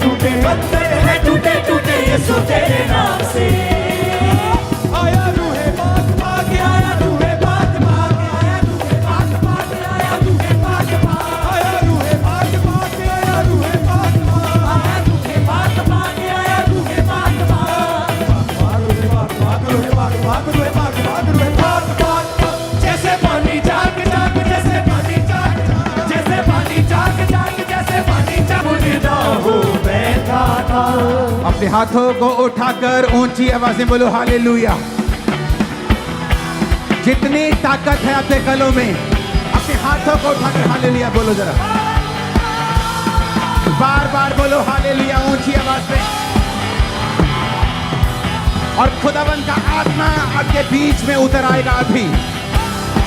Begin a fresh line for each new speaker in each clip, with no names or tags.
टूटे पत्थर है टूटे टूटे यीशु तेरे नाम से। आया रूहे पाक पाक आया रूहे पाक पाक आया रूहे पाक पाक आया रूहे पाक पाक आया रूहे पाक पाक आया रूहे पाक पाक आया रूहे पाक पाक आया रूहे पाक पाक जैसे पानी जाग जाग जैसे पानी जाग जाग जैसे पानी जाग जाग जैसे पानी जाग बुझना हो बैठा था।
अपने हाथों को उठाकर ऊंची आवाज में बोलो हालेलुया। जितनी ताकत है आपके गलों में, अपने हाथों को उठाकर हालेलुया बोलो जरा, बार बार बोलो हालेलुया ऊंची आवाज में। और खुदावंद का आत्मा आपके बीच में उतर आएगा अभी,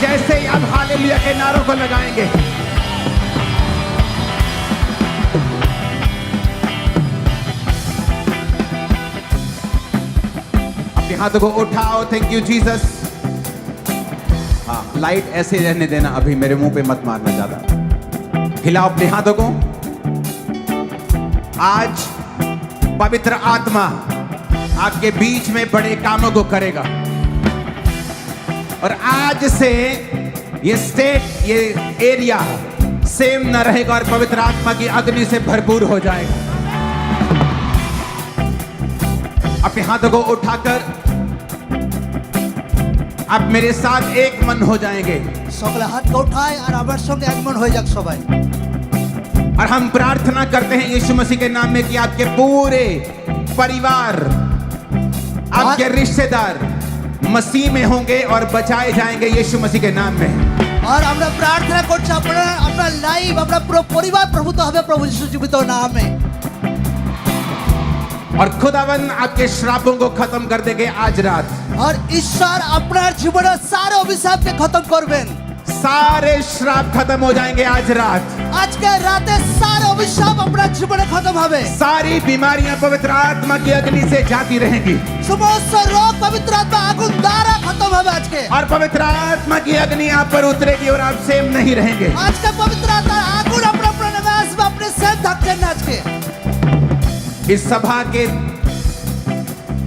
जैसे ही आप हालेलुया के नारों को लगाएंगे। अपने हाथों को उठाओ। Thank you Jesus. हाँ, लाइट ऐसे रहने देना, अभी मेरे मुंह पे मत मारना ज्यादा। हिलाओ अपने हाथों को। आज पवित्र आत्मा आपके बीच में बड़े कामों को करेगा, और आज से ये स्टेट, ये एरिया सेम न रहेगा और पवित्र आत्मा की अग्नि से भरपूर हो जाएगा। अपने हाथों को उठाकर आप मेरे साथ एक मन हो जाएंगे।
সকলে হাত উঠায় আর আমার সঙ্গে একমন হয়ে যাক সবাই।
और हम प्रार्थना करते हैं यीशु मसीह के नाम में कि आपके पूरे परिवार, आपके रिश्तेदार मसीह में होंगे और बचाए जाएंगे यीशु मसीह के नाम में।
আর আমরা প্রার্থনা করছি আপনারা আপনার লাইফ আপনার পুরো পরিবার প্রভুত্ব হবে প্রভু যিশু জীবিত নামে।
और खुदावन आपके श्रापों को खत्म कर देंगे आज रात।
আর ঈশ্বর আপনার জীবনের সারে অভিশাপকে খতম করবেন।
सारे श्राप खत्म हो जाएंगे आज रात।
আজকে রাতে সারে অভিশাপ আপনার জীবনে খতম হবে।
सारी बीमारियां पवित्र आत्मा की अग्नि से जाती रहेंगी,
সমস্ত রোগ পবিত্র আত্মা আগুন দ্বারা খতম হবে আজকে।
और पवित्र आत्मा की अग्नि आप पर उतरेगी और आप सेम नहीं रहेंगे।
আজকে পবিত্র আত্মার আগুন আপনার প্রাণে আসবে, আপনি সেফ থাকছেন না আজকে।
इस सभा के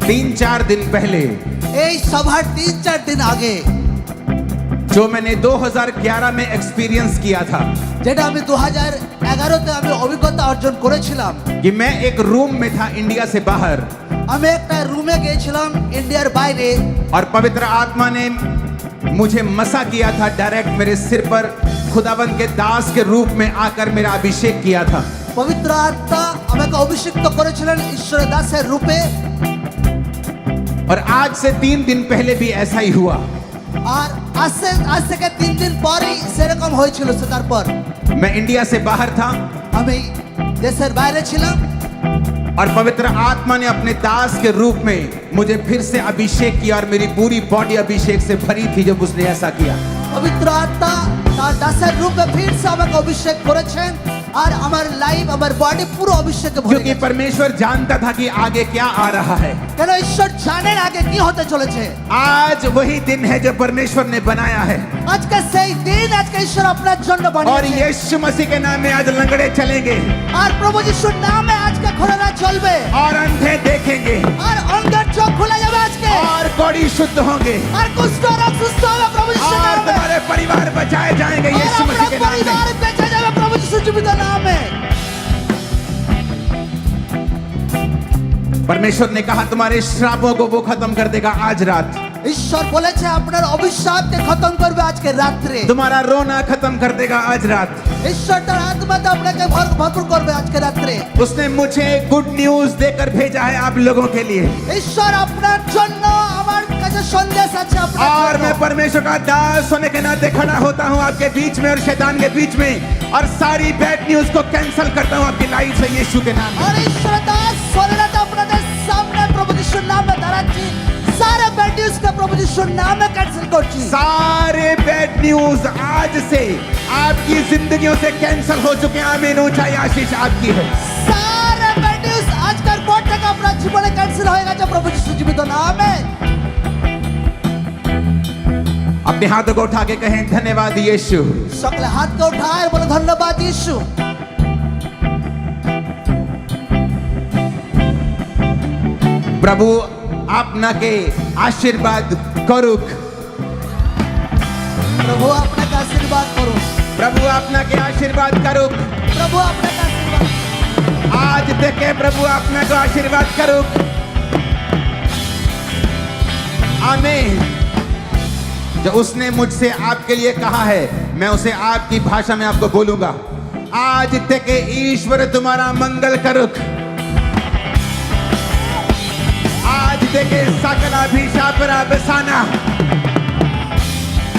3-4 दिन पहले,
এই সভার 3-4 দিন আগে
जो मैंने 2011 में एक्सपीरियंस किया था,
যেটা আমি 2011তে আমি অভিজ্ঞতা অর্জন করেছিলাম।
कि मैं एक रूम में था इंडिया से बाहर,
আমি একটা রুমে গিয়েছিলাম ইন্ডিয়ার বাইরে,
और पवित्र आत्मा ने मुझे मसा किया था डायरेक्ट मेरे सिर पर, खुदावंद के दास के रूप में आकर मेरा अभिषेक किया था।
পবিত্র আত্মা আমাকে অভিষিক্ত করেছিলেন ঈশ্বরের দাসের রূপে।
और आज से 3 दिन पहले भी ऐसा ही हुआ।
আর আজ থেকে 3 দিন পরেই সেরকম হয়েছিল। তারপর
मैं इंडिया से बाहर था
আমি দেশের বাইরে ছিলাম,
और पवित्र आत्मा ने अपने दास के रूप में मुझे फिर से अभिषेक किया, और मेरी पूरी बॉडी अभिषेक से भरी थी जब उसने ऐसा किया।
পবিত্র আত্মা তার দাসের রূপে ফির সে আমাকে অভিষেক করেছেন, আর আমার লাইফ আমার বডি পুরো অভিষেকে ভরে
क्योंकि
গেছে।
परमेश्वर जानता था कि आगे क्या आ रहा है।
কেন ঈশ্বর জানেন আগে কি হতে চলেছে।
आज वही दिन है जो परमेश्वर ने बनाया है,
আজকে সেই দিন, আজকে ঈশ্বর আপনার জন্য
और
বানিয়েছেন।
यीशु मसीह के नाम में आज लंगड़े चलेंगे,
আর প্রভু যিশুর নামে আজকে খোলা চলবে,
और अंधे देखेंगे,
আর অন্ধের চোখ খুলে যাবে আজকে,
और कोढ़ी शुद्ध होंगे,
আর कुष्ठ रोग সুস্থ হবে প্রভু যিশুর
और
নামে,
तुम्हारे परिवार बचाए जाएंगे
আর
यीशु मसीह
আপনার
के नाम
পরিবার
में।
বেঁচে যাবে প্রভু যিশুর জীবিত নামে।
परमेश्वर ने कहा तुम्हारे श्रापों को वो खत्म कर देगा आज रात।
ঈশ্বর বলেছে আপনার অভিশাপকে খতম করবে আজকে রাত্রে।
तुम्हारा रोना खत्म कर देगा आज रात।
ঈশ্বর তার আত্মাতে আপনাকে ভরপুর করবে আজকে রাত্রে।
उसने मुझे गुड न्यूज देकर भेजा है आप लोगों के लिए,
ঈশ্বর আপনার জন্য আমার কাছে সন্দেশ আছে আপনার
और
জন্য।
मैं परमेश्वर का दास होने के नाते खड़ा होता हूँ आपके बीच में और शैतान के बीच में, और सारी बैड न्यूज को कैंसिल करता हूँ आपकी लाइफ से यीशु के नाम में।
আর ঈশ্বর দাস সোনাটা আপনাদের সামনে প্রভু যিশুর নামে দাঁড়াচ্ছি। सारे बैड न्यूज का प्रभु यीशु नाम में कैंसिल करছি।
सारे बैड न्यूज आज से आपकी जिंदगियों से कैंसिल हो चुके हैं। आमीन। ऊंचाई आशीष आपकी है।
सारे बैड न्यूज আজকের পর থেকে আপনার জীবনে ক্যান্সেল হয়ে গেছে প্রভু যিশু জীবিত নামে।
अपने हाथों को उठा के कहें धन्यवाद यीशु।
সকলে হাতকে উঠায় বলে ধন্যবাদ যিশু।
प्रभु আপনাকে আশীর্বাদ করুক।
प्रभु আপনাকে আশীর্বাদ করুন।
प्रभु আপনাকে আশীর্বাদ করুক।
प्रभु আপনাকে আশীর্বাদ
आज থেকে प्रभु আপনাকে आशीर्वाद करुक। आमीन। जो उसने मुझसे आपके लिए कहा है मैं उसे आपकी भाषा में आपको बोलूंगा। आज থেকে ईश्वर तुम्हारा मंगल करुक। आज থেকে सकल अभिशाप बेसाना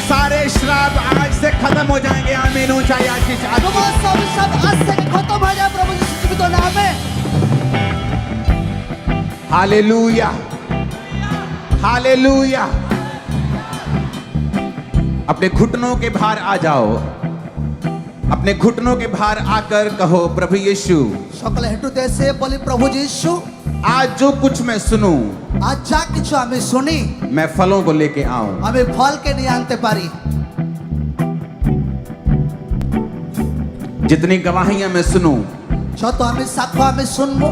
सारे श्राप आज से खत्म हो जाएंगे। आमीन। ऊंचाई आशीष
সমস্ত অভিশাপ আজ থেকে খতম হয়ে যায় প্রভু যিশু জীবিত নামে।
Hallelujah hallelujah. अपने घुटनों के भार आ जाओ। अपने घुटनों के भार आकर कहो प्रभु यीशु
সকলে হেঁটুতে এসে বলি প্রভু যিশু
आज जो कुछ मैं सुनूं
আজ যা কিছু আমি শুনি
मैं फलों को लेके आऊं।
আমি ফলকে নিয়ে আনতে পারি।
जितनी गवाहियां मैं सुनूं
যত আমি সাক্ষ্য আমি শুনবো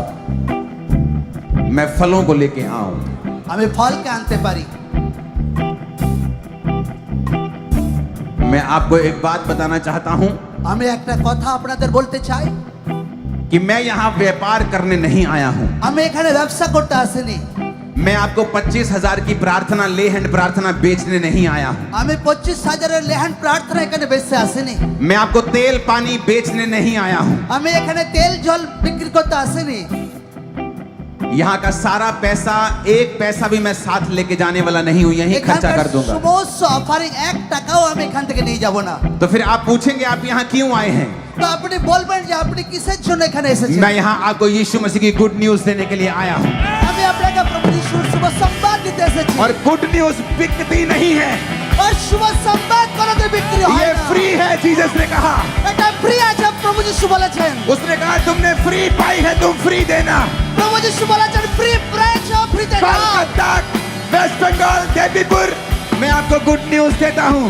मैं फलों को लेके आऊं।
আমি ফলকে আনতে পারি।
मैं आपको एक बात बताना चाहता हूं
আমি একটা কথা আপনাদের বলতে চাই।
कि मैं यहां व्यापार करने नहीं आया हूं।
আমি এখানে ব্যবসা করতে আসিনি।
मैं आपको 25,000 की प्रार्थना ले हैंड प्रार्थना बेचने नहीं आया हूं।
আমি 25,000 লেহান প্রার্থনা এখানে বেচতে আসিনি।
मैं आपको तेल पानी बेचने नहीं आया हूं।
আমি এখানে তেল জল বিক্রি করতে আসিনি।
यहाँ का सारा पैसा एक पैसा भी मैं साथ लेके जाने वाला नहीं हूं। यहीं खर्चा कर दूंगा।
সমস্ত অফারিং 1 টাকাও আমি এখান থেকে নিয়ে যাব না।
तो फिर आप पूछेंगे आप यहाँ क्यों आए हैं।
তো আপনি বলবেন যে আপনি কিসের জন্য এখানে এসেছেন।
मैं यहाँ आपको यीशु मसीह की गुड न्यूज देने के लिए आया हूँ।
আমি আপনাকে প্রভু যিশুর শুভ সংবাদ দিতে এসেছি।
और गुड न्यूज बिकती नहीं है।
আর শুভ সংবাদ কোনোদিন বিক্রি হয়
ये
না।
फ्री है। जीसस ने कहा
এটা ফ্রি আছে প্রভু যিশু বলেছেন।
उसने कहा तुमने फ्री पाई है तुम फ्री देना।
প্রভু যিশু বলেছেন ফ্রি প্রাইস ফ্রিতে দাও।
कोलकाता वेस्ट बंगाल देवीपुर मैं आपको गुड न्यूज देता हूँ।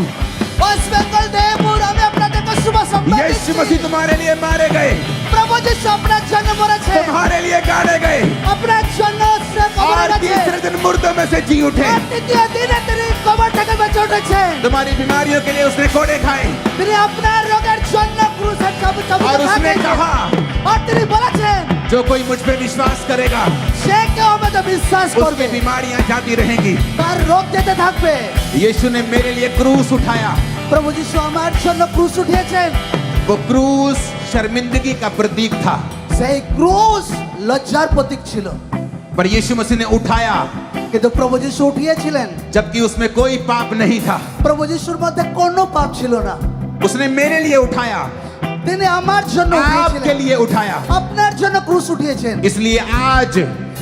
ওয়েস্ট বেঙ্গল দেবপুর আমি আপনাদেরকে শুভ সংবাদ
यीशु
দিচ্ছি।
मसीह तुम्हारे लिए मारे गए
প্রভু যিশু আপনার জন্য মরেছে।
तुम्हारे लिए गाड़े गए
আপনার জন্য সে কবরে
और
গেছে।
तीसरे दिन मुर्दों में से जी उठे।
আর তৃতীয় দিনে তিনি কবর থেকে বেঁচে উঠেছেন।
तुम्हारी बीमारियों के लिए उसने कोड़े खाए
তিনি আপনার রোগের জন্য ক্রুশের চাবুক
और उसने कहा
আর তিনি বলেছেন
जो कोई मुझ पे विश्वास करेगा
সে কেউ আমাকে বিশ্বাস
उसकी
করবে
बीमारियां जाती रहेंगी।
তার রোগ যেতে থাকবে।
यीशु ने मेरे लिए क्रूस उठाया।
প্রভু যিশু আমার জন্য ক্রুশ উঠিয়েছেন।
वो क्रूस शर्मिंदगी का प्रतीक था
সেই ক্রুশ লজ্জার প্রতীক ছিল।
पर यीशु मसीह ने उठाया
কিন্তু প্রভু যিশু উঠিয়েছিলেন
जबकि उसमें कोई पाप नहीं था।
প্রভু যিশুর মধ্যে কোনো পাপ ছিল না।
उसने मेरे लिए उठाया
তিনি আমার জন্য
आपके
উঠিয়েছিলেন।
लिए उठाया।
আপনার জন্য ক্রুশ উঠিয়েছেন।
इसलिए आज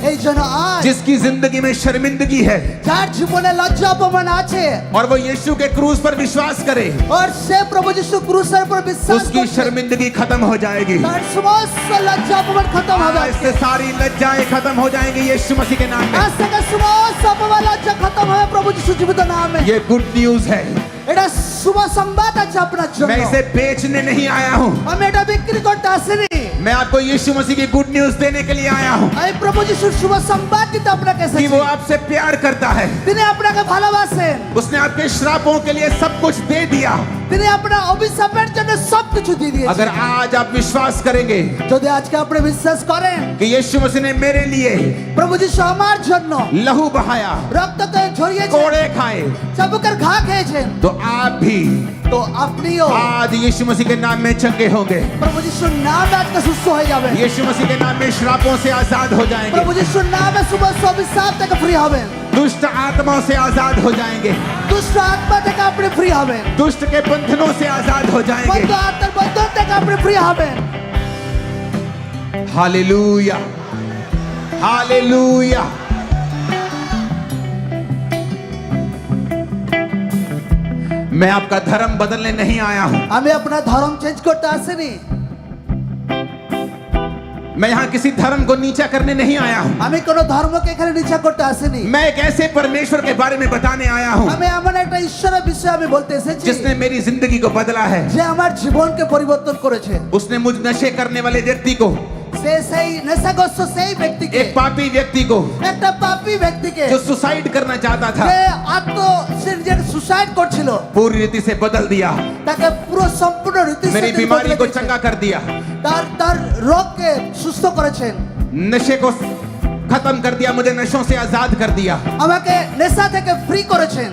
এই জন্য আজ
जिसकी जिंदगी में शर्मिंदगी है
যার জীবনে লজ্জা অপমান আছে
और वो यीशु के क्रूस पर विश्वास करे
আর সে প্রভু যিশু ক্রুশের উপর বিশ্বাস
उसकी
করছে
शर्मिंदगी खत्म हो जाएगी।
তার সমস্ত লজ্জা অপমান খতম হবে।
आज से सारी लज्जाएं खत्म हो जाएंगी यीशु मसीह के नाम में।
আজ থেকে সমস্ত অপমান লজ্জা খতম হবে প্রভু যিশু জীবিত নামে।
ये गुड न्यूज है।
এটা শুভ সংবাদ আছে আপনার জন্য।
मैं इसे बेचने नहीं आया हूँ।
আমি এটা বিক্রি করতে আসিনি।
मैं आपको यीशु मसीह की गुड न्यूज देने के लिए आया हूँ
আমি প্রভু যিশুর শুভ সংবাদ দিতে আপনাকে
कि
এসেছি।
वो आपसे प्यार करता है।
তিনি আপনাকে ভালোবাসেন।
उसने आपके श्रापों के लिए सब कुछ दे दिया।
তিনি আপনার অভিশাপের জন্য সবকিছু দিয়ে দিয়েছেন।
अगर आज आप विश्वास करेंगे
যদি আজকে আপনি বিশ্বাস করেন
कि यीशु मसीह ने मेरे लिए
প্রভু যিশু আমার জন্য
लहू बहाया
রক্তকে ঝরিয়েছেন
कोड़े खाए
চাবুকের ঘা খেয়েছেন
तो आप भी
তো আপনিও
आज यीशु मसीह के नाम में चंगे होंगे।
প্রভু যিশুর নামে আজকে সুস্থ হয়ে যাবেন।
यीशु मसीह के नाम में श्रापों से आजाद हो जाएंगे।
প্রভু যিশুর নামে সমস্ত অভিশাপ থেকে ফ্রি হবেন।
दुष्ट आत्माओं से आजाद हो जाएंगे।
দুষ্ট আত্মা থেকে আপনি ফ্রি হবেন।
दुष्ट के बंधनों से आजाद हो जाएंगे।
বন্ধ আত্মার বন্ধন থেকে আপনি ফ্রি হবেন।
Hallelujah hallelujah. मैं आपका धर्म बदलने नहीं आया हूं।
আমি আপনার ধর্ম চেঞ্জ করতে আসিনি।
मैं यहाँ किसी धर्म को नीचा करने नहीं आया हूँ।
আমি কোনো ধর্মকে এখানে নিচা করতে আসিনি।
मैं एक ऐसे परमेश्वर के बारे में बताने आया हूँ
আমি এমন একটা ঈশ্বরের বিষয়ে আমি বলতে এসেছি
जिसने मेरी जिंदगी को बदला है।
যে আমার জীবনকে পরিবর্তন করেছে।
उसने मुझ नशे करने वाले व्यक्ति को
সে সেই নেশাগ্রস্ত সেই ব্যক্তিকে,
एक पापी व्यक्ति को
একটা পাপী ব্যক্তিকে
जो सुसाइड करना चाहता था,
যে সে নিজের সুসাইড করছিল,
पूरी रीति से बदल दिया।
তাকে পুরো সম্পূর্ণ রীতি
मेरी बीमारी को चंगा कर दिया,
তার রোগকে সুস্থ করেছেন,
नशे को खत्म कर दिया, मुझे नशों से आजाद कर दिया।
আমাকে নেশা থেকে ফ্রি করেছেন।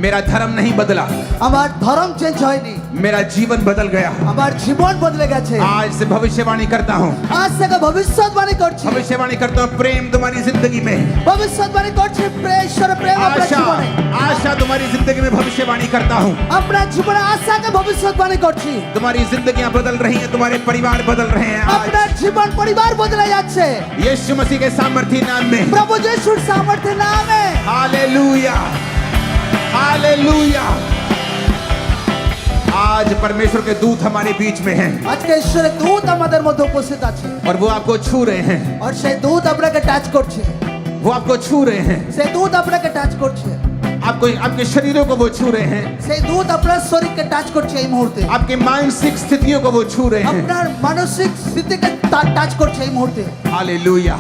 मेरा धर्म नहीं बदला,
আমার ধর্ম চেঞ্জ হয়নি,
मेरा जीवन बदल गया।
আমার জীবন বদলে গেছে।
आज से भविष्यवाणी करता हूँ,
আজ থেকে ভবিষ্যৎবাণী করছি,
भविष्यवाणी करता हूँ, प्रेम तुम्हारी जिंदगी में,
ভবিষ্যৎবাণী করছি ঈশ্বরের প্রেম আপনার
आशा
জীবনে,
आशा तुम्हारी जिंदगी में भविष्यवाणी करता हूँ।
আপনার জীবনে আশাকে ভবিষ্যৎবাণী করছি।
तुम्हारी जिंदगियां बदल रही हैं, तुम्हारे परिवार बदल रहे हैं। आज
আপনার জীবন পরিবার বদলে যাচ্ছে
यीशु मसीह के सामर्थी नाम में।
প্রভু যিশুর সামর্থ্যের নামে।
Hallelujah, hallelujah. आज परमेश्वर के दूत हमारे बीच में हैं
আজকে ঈশ্বরের দূত আমাদের মধ্যে উপস্থিত আছে,
और वो आपको छू रहे हैं,
আর সেই দূত আপনাকে টাচ করছে,
वो आपको छू रहे हैं,
সেই দূত আপনাকে টাচ করছে,
आपको आपके शरीरों को वो छू रहे हैं,
সেই দূত আপনার শরীরকে টাচ করছে এই মুহূর্তে,
आपके मानसिक स्थितियों को वो छू रहे हैं।
আপনার মানসিক স্থিতিকে টাচ করছে এই মুহূর্তে।
Hallelujah,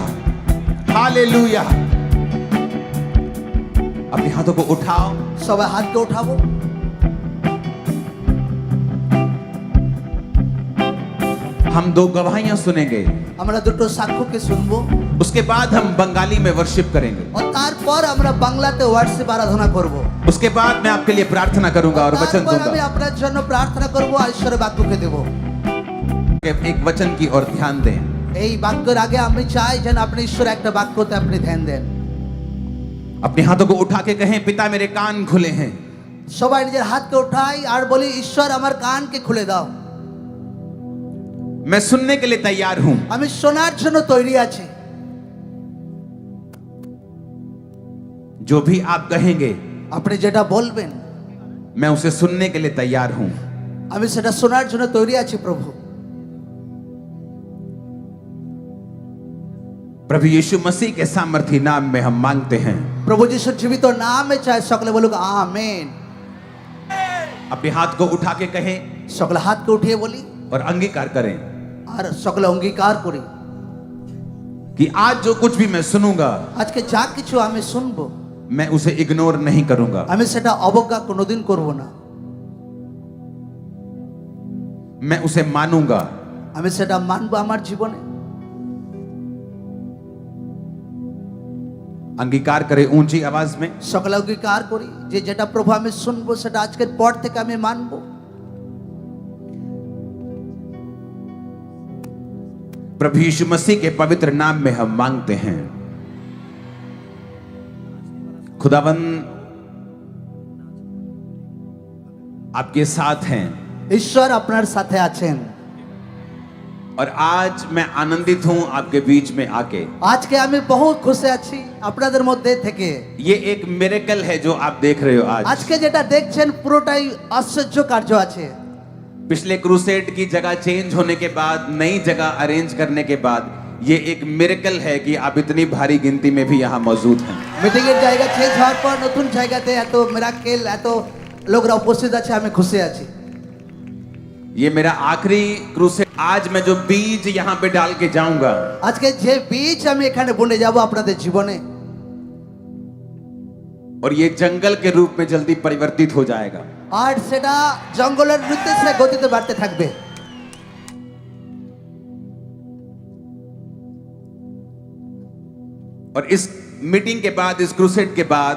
hallelujah. अपने हाथों को उठाओ,
সবাই হাতকে উঠাবো।
हम दो गवाहियां सुनेंगे,
আমরা দুটো সাক্ষ্যকে শুনবো,
उसके बाद हम बंगाली में वर्शिप करेंगे,
আর তারপর আমরা বাংলাতে ওয়ার্শিপ আরাধনা করব।
उसके बाद मैं आपके लिए प्रार्थना करूंगा और वचन
তারপর আমি
दूंगा।
আপনার জন্য প্রার্থনা করব আর ঈশ্বরের বাক্যকে দেব।
एक वचन की ओर ध्यान दें।
এই বাক্যের আগে আমি চাই যেন আপনি ঈশ্বরের একটা বাক্যতে আপনি ধ্যান দেন।
अपने हाथों को उठा के कहें, पिता मेरे कान खुले हैं,
সবাই নিজের হাতকে উঠাই আর বলি, ঈশ্বর আমার কানকে খুলে দাও,
मैं सुनने के लिए तैयार हूं।
আমি শোনার জন্য তৈরি আছি।
जो भी आप कहेंगे
আপনি যেটা বলবেন
मैं उसे सुनने के लिए तैयार हूं।
আমি সেটা শোনার জন্য তৈরি আছি প্রভু।
प्रभु यीशु मसीह के सामर्थी नाम में हम मांगते हैं।
প্রভু যিশুর জীবিত নামে চাই সকলে বলুক আমেন।
अपने हाथ को उठा के कहें
সকলে হাতকে উঠিয়ে বলি
और अंगीकार करें
আর সকলে অঙ্গীকার করি,
कि आज जो कुछ भी मैं सुनूंगा
আজকে যা কিছু আমি শুনবো
मैं उसे इग्नोर नहीं करूंगा,
আমি সেটা অবজ্ঞা কোনোদিন করব না,
मैं उसे मानूंगा।
আমি সেটা মানবো আমার জীবনে।
अंगीकार करें ऊंची आवाज में।
সকলে অঙ্গীকার করি যে যেটা প্রভু আমি শুনবো সেটা আজকের পর থেকে আমি মানবো।
प्रभु यीशु मसीह के पवित्र नाम में हम मांगते हैं। खुदावन आपके साथ हैं
ঈশ্বর আপনার সাথে আছেন।
और आज मैं आनंदित हूं आपके बीच में आके।
আজকে আমি বহুত খুশি আছি আপনাদের মধ্যে থেকে।
ये एक मिरेकल है जो आप देख रहे हो आज।
আজকে যেটা দেখছেন পুরোটাই আশ্চর্য কার্য আছে।
पिछले क्रूसेड की जगह चेंज होने के बाद, नई जगह अरेंज करने के बाद, ये एक मिरेकल है कि आप इतनी भारी गिनती में भी यहाँ मौजूद हैं।
মিটিং এর জায়গা চেঞ্জ হওয়ার পর নতুন জায়গাতে এত মিরাকেল, এত লোকরা উপস্থিত আছে, আমি খুশি আছি।
ये मेरा आखिरी क्रूसेड। आज मैं जो बीज यहाँ पे डाल के जाऊंगा,
আজকে যে বীজ আমি এখানে বুনে যাব আপনাদের জীবনে,
और ये जंगल के रूप में जल्दी परिवर्तित हो जाएगा।
আর সেটা জঙ্গলের নির্দেশে গতিতে বাড়তে থাকবে।
और इस मीटिंग के बाद, इस क्रूसेड के बाद,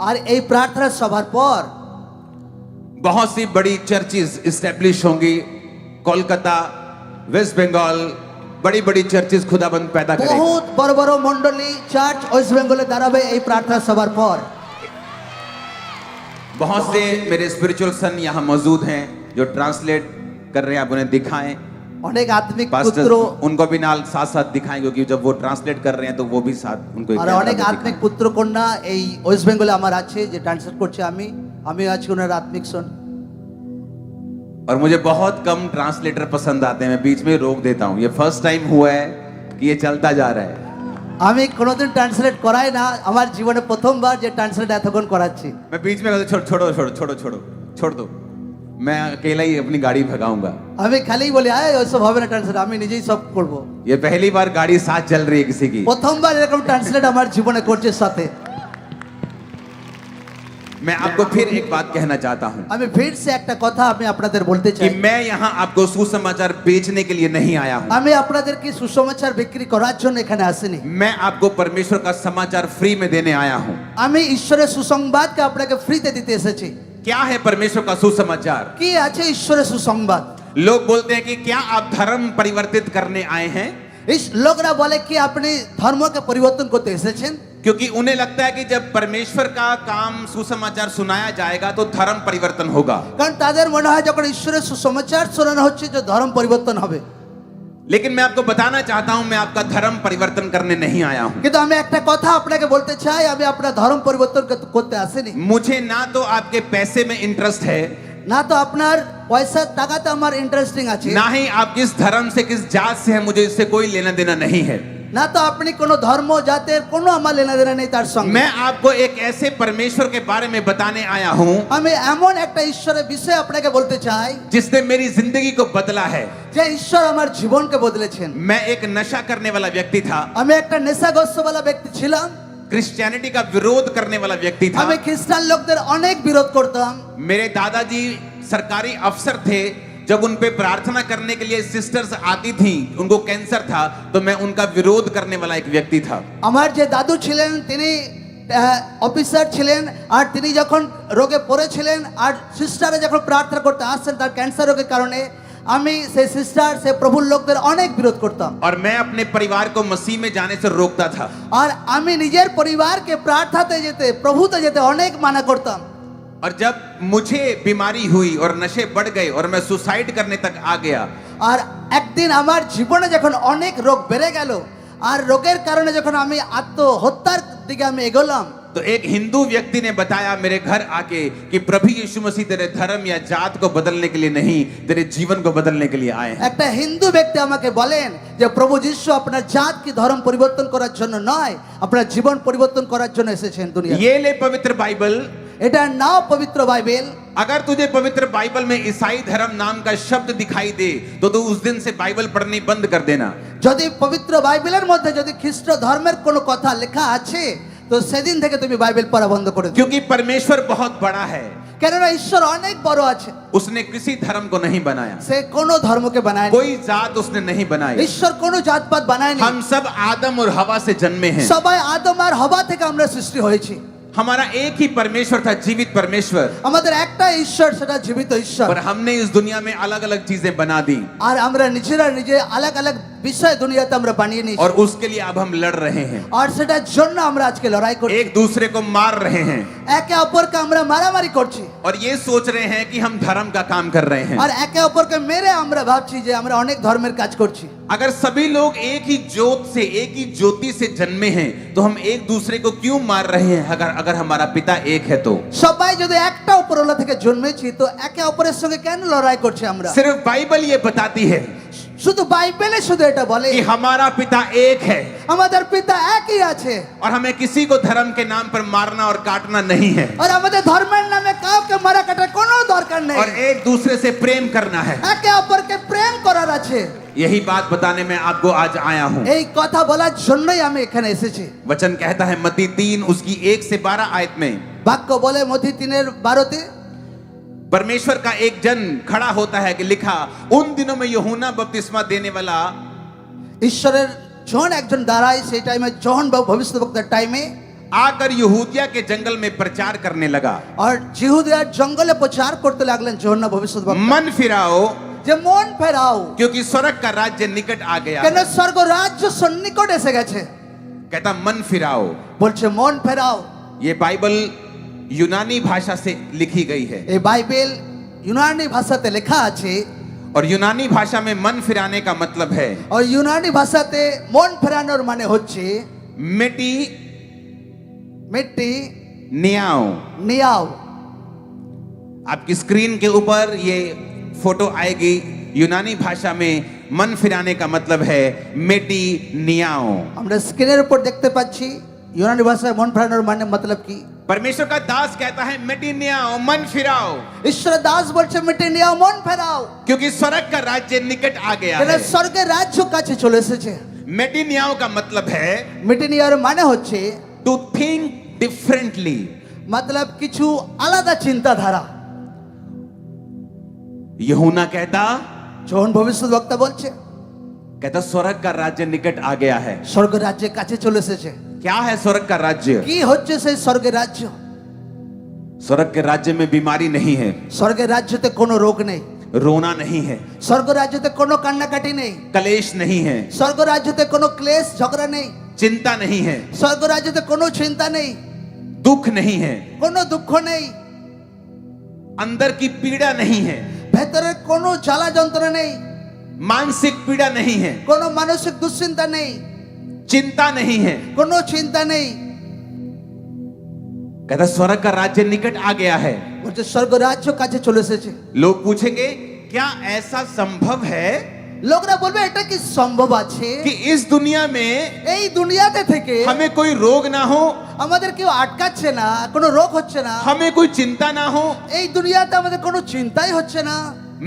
আর এই প্রার্থনা সভার পর
बहुत सी बड़ी चर्चेस इस्टेब्लिश होंगी। कोलकाता, वेस्ट बंगाल, बड़ी बड़ी चर्चेस खुदाबंद पैदा करेगा।
বহুত বড় বড় মণ্ডলী চার্চ ওয়েস্ট বেঙ্গলে দাঁড়াবে এই প্রার্থনা সভার পর।
बहुत से मेरे स्पिरिचुअल सन यहाँ मौजूद हैं जो ट्रांसलेट कर रहे हैं, आप उन्हें दिखाएं।
অনেক আত্মিক
पास्टर
পুত্র
उनको भी नाल साथ साथ दिखाएं, क्योंकि जब वो ट्रांसलेट कर रहे हैं तो वो भी साथ उनको एक
আর
कैमरा
অনেক
में
আত্মিক
दिखाएं।
পুত্র কন্যা এই ওয়েস্ট বেঙ্গলে আমার আছে যে ট্রান্সলেট করছে। আমি আছি ওনার আত্মিক সন।
और मुझे बहुत कम ट्रांसलेटर पसंद आते हैं, मैं बीच में रोक देता हूँ। ये फर्स्ट टाइम हुआ है कि ये चलता जा रहा है।
আমি কোনোদিন ট্রান্সলেট করাই না, আমার জীবনে প্রথমবার যে ট্রান্সলেট এতক্ষণ করাচ্ছি।
मैं बीच में कहता हूं, छोड़ो छोड़ो छोड़ो छोड़ो छोड़ दो। मैं अकेला ही अपनी गाड़ी भगाऊंगा।
আমি খালি বলি আয় ওসব হবে না ট্রান্সলেট, আমি নিজেই সব করব।
ये पहली बार गाड़ी साथ चल रही है किसी की।
প্রথমবার এরকম ট্রান্সলেট আমার জীবনে করছে সাথে।
मैं आपको फिर एक बात कहना चाहता हूं
আমি ফির সে একটা কথা আমি আপনাদের বলতে
कि
চাই।
मैं यहाँ आपको सुसमाचार बेचने के लिए नहीं आया हूँ।
আমি আপনাদেরকে সুসমাচার বিক্রি করার জন্য এখানে আসিনি।
मैं आपको परमेश्वर का समाचार फ्री में देने आया हूँ।
আমি ঈশ্বরের সুসংবাদকে আপনাকে ফ্রিতে দিতে এসেছি।
क्या है परमेश्वर का सुसमाचार?
কি আছে ঈশ্বরের সুসংবাদ?
लोग बोलते हैं कि क्या आप धर्म परिवर्तित करने आए हैं?
এই লোকরা বলে কি আপনি ধর্মকে পরিবর্তন করতে এসেছেন?
क्योंकि उन्हें लगता है कि जब परमेश्वर का काम सुसमाचार सुनाया जाएगा तो धर्म परिवर्तन होगा।
কারণ তাদের মনে হয় যখন ঈশ্বরের সুসমাচার শোনানো হচ্ছে যে ধর্ম পরিবর্তন হবে।
लेकिन मैं आपको बताना चाहता हूं मैं आपका धर्म परिवर्तन करने नहीं आया हूं।
কিন্তু আমি একটা কথা আপনাকে বলতে চাই, আমি আপনার ধর্ম পরিবর্তন করতে আসিনি।
मुझे ना तो आपके पैसे में इंटरेस्ट है,
না তো আপনার পয়সা টাকাতে আমার ইন্টারেস্টিং আছে,
ना ही आप किस धर्म से किस जात से हैं, मुझे इससे कोई लेना देना नहीं है।
না তো আপনি কোনো ধর্ম জাতের কোনো আমার লেনাদেনা নেই তার সঙ্গে।
मैं आपको एक ऐसे परमेश्वर के बारे में बताने आया हूं
আমি এমন একটা ঈশ্বরের বিষয়ে আপনাকে বলতে চাই
जिसने मेरी जिंदगी को बदला है।
যে ঈশ্বর আমার জীবনকে বদলেছেন।
मैं एक नशा करने वाला व्यक्ति था,
আমি একটা নেশাগ্রস্তওয়ালা ব্যক্তি ছিলাম,
क्रिश्चियनिटी का विरोध करने वाला व्यक्ति था।
আমি খ্রিস্টান লোকদের অনেক বিরোধ করতাম।
मेरे दादाजी सरकारी अफसर थे। जब उन पे प्रार्थना करने के लिए सिस्टर्स आती थी, उनको कैंसर था, तो मैं उनका विरोध करने वाला एक व्यक्ति था।
আমার যে দাদু ছিলেন তিনি অফিসার ছিলেন, আর তিনি যখন রোগে পড়েছিলেন আর সিস্টারে যখন প্রার্থনা করতে আসছেন তার ক্যান্সার রোগের কারণে, আমি সেই সিস্টার সে প্রভুর লোকদের অনেক বিরোধ করতাম।
और मैं अपने परिवार को मसीह में जाने से रोकता था।
আর আমি নিজের পরিবারকে প্রার্থনাতে যেতে প্রভুতে যেতে অনেক মানা করতাম।
और जब मुझे बीमारी हुई और नशे बढ़ गए और मैं सुसाइड करने तक आ गया,
আর একদিন আমার জীবনে যখন অনেক রোগ বেড়ে গেল আর রোগের কারণে যখন আমি আত্মহত্যার দিকে আমি এগোলাম,
तो एक हिंदू व्यक्ति ने बताया मेरे घर आके कि प्रभु यीशु मसीह तेरे धर्म या जात को बदलने के लिए नहीं, तेरे जीवन को बदलने के लिए आए हैं।
একটা হিন্দু ব্যক্তি আমাকে বলেন যে প্রভু যিশু আপনার জাত কি ধর্ম পরিবর্তন করার জন্য নয়, আপনার জীবন পরিবর্তন করার জন্য এসেছেন দুনিয়া।
ये ले पवित्र बाइबल।
এটার নাম পবিত্র বাইবেল।
अगर तुझे पवित्र बाइबल में ईसाई धर्म नाम का शब्द दिखाई दे तो तू उस दिन से बाइबल पढ़नी बंद कर देना।
যদি পবিত্র বাইবেলের মধ্যে যদি খ্রিস্ট ধর্মের কোনো কথা লেখা আছে তো সেদিন থেকে তুমি বাইবেল পড়া বন্ধ করে দিও।
क्योंकि परमेश्वर बहुत बड़ा है।
কেননা ঈশ্বর অনেক বড় আছে।
उसने किसी धर्म को नहीं बनाया,
সে কোনো ধর্মকে বানায়নি।
कोई जात उसने नहीं बनाई।
ঈশ্বর কোনো জাতপাত বানায়নি।
हम सब आदम और हवा से जन्मे हैं।
সবাই আদম আর হওয়া থেকে আমরা সৃষ্টি হয়েছি।
हमारा एक ही परमेश्वर था, जीवित परमेश्वर।
আমাদের একটা ঈশ্বর, সেটা জীবিত ঈশ্বর।
पर हमने इस दुनिया में अलग अलग चीजें बना दी
আর আমরা নিজেরা নিজে আলাদা আলাদা বিষয় দুনিয়াতে আমরা বানিয়ে নিয়েছি।
और उसके लिए अब हम लड़ रहे हैं,
আর সেটার জন্য আমরা আজকে লড়াই করছি।
एक दूसरे को मार रहे हैं
একে অপরকে আমরা মারামারি করছি।
और ये सोच रहे हैं कि हम धर्म का काम कर रहे हैं।
আর একে অপরকে মেরে আমরা ভাবছি যে আমরা অনেক ধর্মের কাজ করছি।
अगर सभी लोग एक ही जोत से, एक ही ज्योति से जन्मे हैं तो हम एक दूसरे को क्यों मार रहे हैं? अगर हमारा पिता एक है तो
সবাই যদি একটা উপরওয়ালা থেকে জন্মেছি তো একে অপরের সঙ্গে কেন লড়াই করছি আমরা?
सिर्फ बाइबल ये बताती है
শুধু বাইবেলে শুধু এটা বলে
कि हमारा पिता एक है
আমাদের পিতা একই আছে।
और हमें किसी को धर्म के नाम पर मारना और काटना नहीं है,
আর আমাদের ধর্মের নামে কাউকে মারা কাটার কোনো দরকার নেই।
और एक दूसरे से प्रेम करना है।
একে অপরকে প্রেম করার আছে।
यही बात बताने में आपको आज आया हूं।
এই কথা বলার জন্যই আমি এখানে এসেছি।
वचन कहता है मत्ती 3 उसकी 1 से 12 आयत में,
বাক্য বলে মথি 3:12
परमेश्वर का एक जन खड़ा होता है कि लिखा, उन दिनों में यूहन्ना बपतिस्मा देने वाला
ঈশ্বরের জন একজন দাঁড়ায় সেই টাইমে জন ভবিষ্যদ্বক্তার টাইমে
आकर यहूदिया के जंगल में प्रचार करने लगा,
আর জিহুদিয়ার জঙ্গলে প্রচার করতে লাগলেন যোহন্না ভবিষ্যদ্বক্তা,
मन फिराओ
যে মন ফেরাও
क्योंकि स्वर्ग का राज्य निकट आ गया
কেন
है।
স্বর্গ রাজ্য সন্নিকট এসে গেছে।
कहता मन फिराओ।
বলছে মন ফেরাও।
ये बाइबल यूनानी भाषा से लिखी गई है
এই বাইবেল ইউনানি ভাষাতে লেখা আছে।
और यूनानी भाषा में मन फिराने का मतलब है
আর ইউনানি ভাষাতে মন ফেরানোর মানে হচ্ছে
मेटी
মিটি
नियाओ।
নিয়াও।
आपकी स्क्रीन के ऊपर ये फोटो आएगी। यूनानी भाषा में मन फिराने का मतलब है मेटी नियाओ।
আমরা স্ক্রিনের উপর দেখতে পাচ্ছি ইউনানি ভাষায় মন ফেরানোর মানে মতলব কি।
परमेश्वर का दास कहता है मिटी नियाओ, मन फिराओ,
ঈশ্বরের দাস বলছে মিটে নিয়ে মন ফেরাও,
क्योंकि स्वर्ग का राज्य निकट आ गया
এটা
है।
স্বর্গের রাজ্য কাছে চলে এসেছে।
मिटी नियाओ का मतलब है
মিটে নেওয়ার মানে হচ্ছে
टू थिंक डिफरेंटली।
मतलब কিছু আলাদা চিন্তাধারা।
यूहन्ना कहता
যখন ভবিষ্যদ্বক্তা বলছে
स्वर्ग का राज्य निकट आ गया है।
স্বর্গ রাজ্যের কাছে চলে এসেছে।
क्या है स्वर्ग का राज्य?
কি হচ্ছে সেই স্বর্গের রাজ্য?
स्वर्ग के राज्य में बीमारी नहीं है,
স্বর্গের রাজ্যতে কোনো রোগ নেই,
रोना नहीं है,
স্বর্গ রাজ্যতে কোনো কান্নাকাটি নেই,
कलेश नहीं है,
স্বর্গ রাজ্যতে কোনো ক্লেশ ঝগড়া নেই,
चिंता नहीं है,
স্বর্গ রাজ্যতে কোনো চিন্তা নেই,
दुख नहीं है,
কোনো দুঃখ নেই,
अंदर की पीड़ा नहीं है,
ভেতরের কোনো জ্বালা যন্ত্রণা নেই,
मानसिक पीड़ा नहीं है,
কোনো মানসিক দুশ্চিন্তা নেই,
चिंता नहीं है।
কোনো চিন্তা নেই।
स्वर्ग का राज्य निकट आ गया है।
বলছে স্বর্গ রাজ্য কাছে চলে এসেছে।
लोग पूछेंगे क्या ऐसा संभव है
লোকরা বলবে এটা কি সম্ভব আছে
कि इस दुनिया में
এই দুনিয়াতে থেকে
हमें कोई रोग ना हो,
আমাদের কেউ আটকাচ্ছে না, কোনো রোগ হচ্ছে না,
हमें कोई चिंता ना हो?
এই দুনিয়াতে আমাদের কোনো চিন্তাই হচ্ছে না।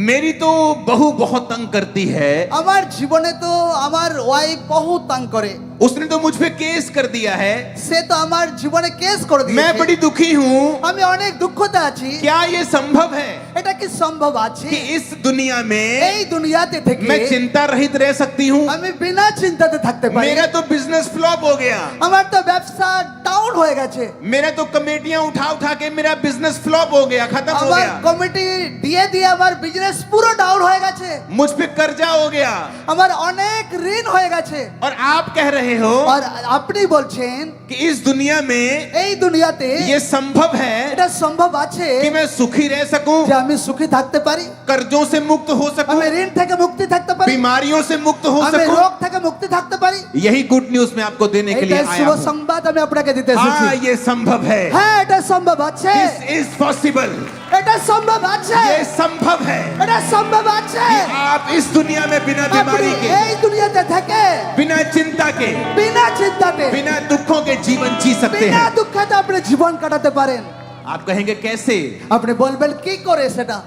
मेरी तो बहू बहुत तंग करती है,
আমার জীবনে তো আমার ওয়াইফ বহুত তং করে,
उसने तो मुझ पे केस कर दिया है,
সে তো আমার জীবনে কেস করে
मैं
দিয়েছে,
बड़ी दुखी हूँ।
আমি অনেক দুঃখতে আছি।
क्या ये संभव है
এটা কি সম্ভব আছে
कि इस दुनिया में
এই দুনিয়াতে থেকে
मैं चिंता रहित रह सकती हूँ?
আমি বিনা চিন্তাতে থাকতে পারি?
मेरा तो बिजनेस फ्लॉप हो गया,
আমার তো ব্যবসা ডাউন হয়ে গেছে,
मेरा तो कमेटियां उठा उठा के मेरा बिजनेस फ्लॉप हो गया, खत्म हो
আমার
गया,
কমিটি দিয়ে দিয়ে আমার বিজনেস পুরো ডাউন হয়ে গেছে,
मुझ पे कर्जा हो गया।
আমার অনেক ঋণ হয়ে গেছে।
और आप कह रहे हो
আর আপনি বলছেন
कि इस दुनिया में
এই দুনিয়াতে
ये संभव है
এটা সম্ভব আছে
कि मैं सुखी रह सकूं,
যে আমি সুখী থাকতে পারি,
कर्जों से मुक्त हो सकूं,
আমি ঋণ থেকে মুক্তি থাকতে পারি,
बीमारियों से मुक्त हो
আমি
सकूं?
রোগ থেকে মুক্তি থাকতে পারি।
यही गुड न्यूज मैं आपको देने के लिए
এটা
आया
শুভ
हूं।
সংবাদ আমি আপনাকে দিতে এসেছি।
हाँ, ये संभव है,
হ্যাঁ এটা সম্ভব আছে,
दिस इज पॉसिबल,
এটা সম্ভব আছে,
ये संभव है
এটা সম্ভব আছে।
कि आप इस दुनिया में बिना
আপনি
बीमारी के,
এই দুনিয়াতে থেকে
बिना चिंता के,
বিনা চিন্তাতে
बिना दुखों के जीवन जी सकते
বিনা
हैं।
দুঃখে আপনি জীবন কাটাতে পারেন।
आप कहेंगे कैसे?
আপনি বলবেন কি করে সেটা?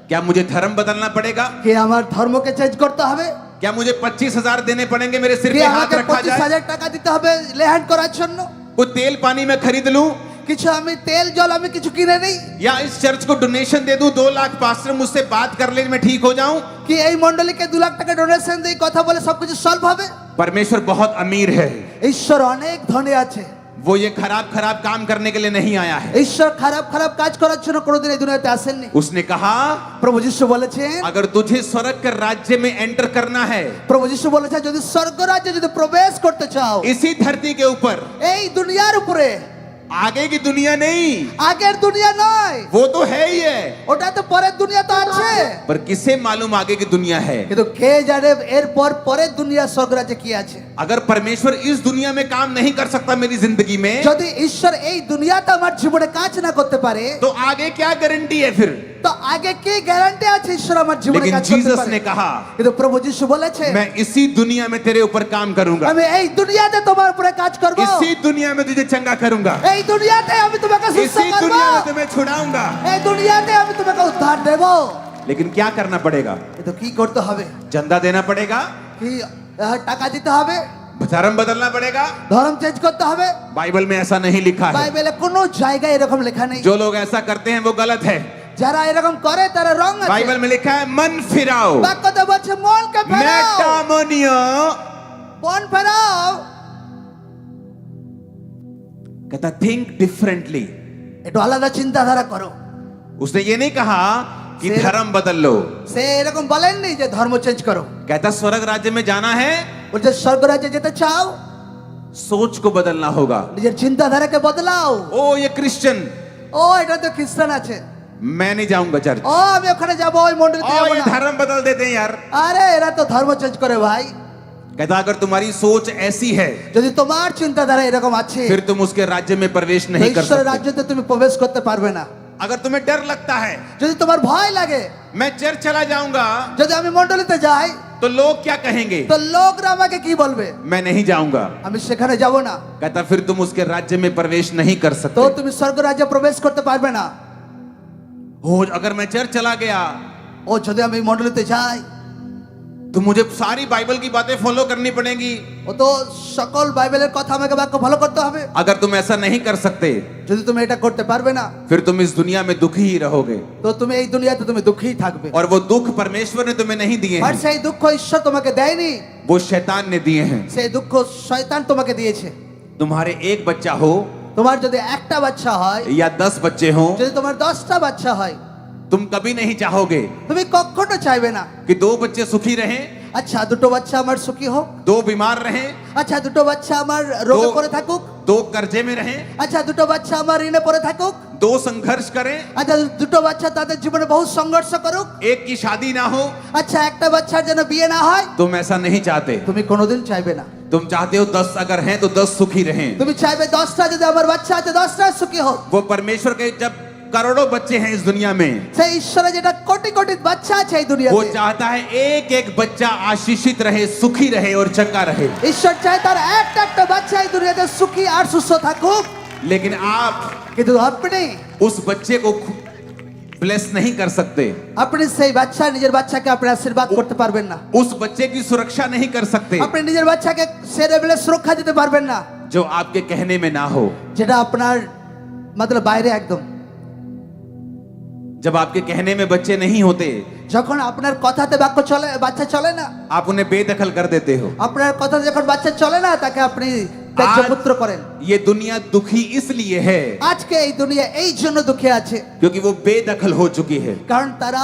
क्या मुझे धर्म बदलना पड़ेगा?
কি আমার ধর্মকে চেঞ্জ করতে হবে?
क्या मुझे 25,000 देने पड़ेंगे, मेरे सिर
কি
पे हाथ
আমাকে
रखा जाए,
25,000 টাকা দিতে হবে লেহ্যান্ড করার জন্য?
कुछ तेल पानी में खरीद लूं,
কিছু আমি তেল জল আমি কিছু কিনে নেই?
या इस चर्च को डोनेशन दे दूं, 2 लाख पास्टर मुझसे बात कर ले, मैं ठीक हो जाऊं?
কি এই মণ্ডলীকে 2 লাখ টাকা ডোনেশন দিয়ে কথা বলে সবকিছু সলভ হবে?
परमेश्वर बहुत अमीर है,
ঈশ্বর অনেক ধনী আছে।
वो ये खराब खराब काम करने के लिए नहीं आया है।
ঈশ্বর খারাপ খারাপ কাজ করার জন্য কোনোদিন এই দুনিয়াতে আসেননি।
उसने कहा
প্রভু যিশু বলেছেন,
अगर तुझे स्वर्ग के राज्य में एंटर करना है,
প্রভু যিশু বলেছেন যদি স্বর্গ রাজ্যে যদি প্রবেশ করতে চাও,
इसी धरती के ऊपर,
এই দুনিয়ার উপরে,
आगे की दुनिया नहीं,
আগের দুনিয়া নয়,
वो तो है ही है,
ওটা তো পরের দুনিয়া তো আছে,
पर किसे मालूम आगे की दुनिया है?
কিন্তু কে জানে এরপর পরের দুনিয়া স্বর্গ রাজ্যে কি আছে।
अगर परमेश्वर इस दुनिया में काम नहीं कर सकता मेरी जिंदगी में,
যদি ঈশ্বর এই দুনিয়াতে আমার জীবনে কাজ না করতে পারে,
तो आगे क्या गारंटी है फिर?
তো আগে কি গ্যারান্টি আছে ঈশ্বর আমার জীবনে
लेकिन
কাজ করতে
जीसस
পারে?
ने कहा
কিন্তু প্রভু যিশু বলেছে
मैं इसी दुनिया में तेरे ऊपर काम करूंगा,
আমি এই দুনিয়াতে তোমার উপরে কাজ করব,
इसी दुनिया में तुझे चंगा करूंगा,
এই দুনিয়াতে আমি তোমাকে সুস্থ
इसी
করব,
दुनिया में तुम्हें छुड़ाऊंगा।
এই দুনিয়াতে আমি তোমাকে উদ্ধার দেব।
लेकिन क्या करना पड़ेगा?
কিন্তু কি করতে হবে?
चंदा देना पड़ेगा,
কি টাকা দিতে হবে,
धर्म बदलना पड़ेगा?
ধর্ম চেঞ্জ করতে হবে?
बाइबल में ऐसा नहीं लिखा है।
বাইবেলে কোনো জায়গায় এরকম লেখা নেই।
जो लोग ऐसा करते हैं वो गलत है।
যারা এরকম করে তারা রং আছে।
बाइबल में लिखा है मन फिराओ,
বাক্যতে বলছে মনকে ফেরাও,
मेटामोनियो,
মন ফেরাও।
कहता थिंक डिफरेंटली।
একটু আলাদা চিন্তাধারা করো।
उसने ये नहीं कहा कि
से-
धर्म बदल लो,
সে এরকম বলেননি যে ধর্ম চেঞ্জ করো।
कहता स्वर्ग राज्य में जाना है,
বলছে স্বর্গ রাজ্যে যেতে চাও,
सोच को बदलना होगा।
নিজের চিন্তাধারাকে বদলাও।
ओ ये क्रिश्चियन,
ও এটা তো খ্রিস্টান আছে,
मैं नहीं जाऊंगा चर्च।
ও আমি ওখানে যাব, ওই মন্ডলীতে
ओ
যাব
ये
না।
धर्म बदल देते हैं यार।
আরে এরা তো ধর্ম চেঞ্জ করে ভাই।
कहता अगर तुम्हारी सोच ऐसी है
যদি তোমার চিন্তাধারা এরকম আছে,
फिर तुम उसके राज्य में प्रवेश नहीं कर
ঈশ্বরের
सकते।
রাজ্যতে তুমি প্রবেশ করতে পারবে না।
अगर तुम्हें डर लगता है
যদি তোমার ভয় লাগে,
मैं चर्च चला जाऊंगा
যদি আমি মন্ডলীতে যাই,
तो लोग क्या कहेंगे?
তো লোকরা আমাকে কি বলবে?
मैं नहीं जाऊंगा।
আমি সেখানে যাব না।
कहता फिर तुम उसके राज्य में प्रवेश नहीं कर
তো
सकते।
তুমি স্বর্গ রাজ্যে প্রবেশ করতে পারবে না।
हो अगर मैं चर्च चला गया
ও যদি আমি মণ্ডলীতে যাই,
तो मुझे सारी बाइबल की बातें फॉलो करनी पड़ेंगी।
ও তো সকল বাইবেলের কথা আমাকে বাক্য ফলো করতে হবে।
अगर तुम ऐसा नहीं कर सकते
যদি তুমি এটা করতে পারবে না,
फिर तुम इस दुनिया में दुखी ही रहोगे।
তো তুমি এই দুনিয়াতে তুমি দুঃখীই থাকবে।
और वो दुख परमेश्वर ने तुम्हें नहीं दिए
আর
हैं,
সেই দুঃখ ঈশ্বর তোমাকে দেয়নি,
वो शैतान ने दिए हैं।
সেই দুঃখ শয়তান তোমাকে দিয়েছে।
तुम्हारे एक बच्चा हो
তোমার যদি একটা বাচ্চা হয়,
या 10 बच्चे हों,
যদি তোমার 10টা বাচ্চা হয়,
तुम कभी नहीं चाहोगे
তুমি কখনো চাইবে না
कि 2 बच्चे सुखी रहें,
আচ্ছা দুটো বাচ্চা আমার সুখী হোক,
2 बीमार रहें,
আচ্ছা দুটো বাচ্চা আমার রোগে
दो-
পড়ে থাকুক,
2 कर्जे में रहें,
আচ্ছা দুটো বাচ্চা আমার ঋণে পড়ে থাকুক,
2 संघर्ष करें,
আচ্ছা দুটো বাচ্চা তাদের জীবনে বহু সংঘর্ষ করুক,
एक की शादी ना हो।
আচ্ছা একটা বাচ্চার যেন বিয়ে না হয়,
तुम ऐसा नहीं चाहते।
তুমি কোনোদিন চাইবে না।
तुम चाहते हो 10 अगर हैं तो 10 सुखी रहें।
তুমি চাইবে 10টা যদি আমার বাচ্চা আছে 10টা সুখী হোক।
वो परमेश्वर के जब करोड़ों बच्चे हैं इस दुनिया में,
সেই ঈশ্বরের যেটা কোটি কোটি বাচ্চা আছে এই
वो
দুনিয়াতে,
चाहता है एक एक बच्चा आशीषित रहे, सुखी रहे और चंगा रहे।
ঈশ্বর চায় তার একটা একটা বাচ্চা এই দুনিয়াতে সুখী আর সুস্থ থাকুক।
लेकिन आप
কিন্তু আপনি
उस बच्चे को ब्लेस नहीं कर सकते,
আপনি সেই বাচ্চা নিজের বাচ্চাকে আপনি আশীর্বাদ করতে পারবেন না।
उस बच्चे की सुरक्षा नहीं कर सकते
আপনি নিজের বাচ্চাকে সেরে বেলে সুরক্ষা দিতে পারবেন না,
जो आपके कहने में ना हो।
যেটা আপনার মতলব বাইরে একদম।
जब आपके कहने में बच्चे नहीं होते,
যখন আপনার কথাতে বাক্য চলে, বাচ্চা চলে না,
आप उन्हें बेदखल कर देते हो।
আপনার কথাতে যখন বাচ্চা চলে না, তাকে আপনি ত্যায্য পুত্র করেন।
ये दुनिया दुखी इसलिए है
আজকে এই দুনিয়া এই জন্য দুঃখে আছে,
क्योंकि वो बेदखल हो चुकी है।
কারণ তারা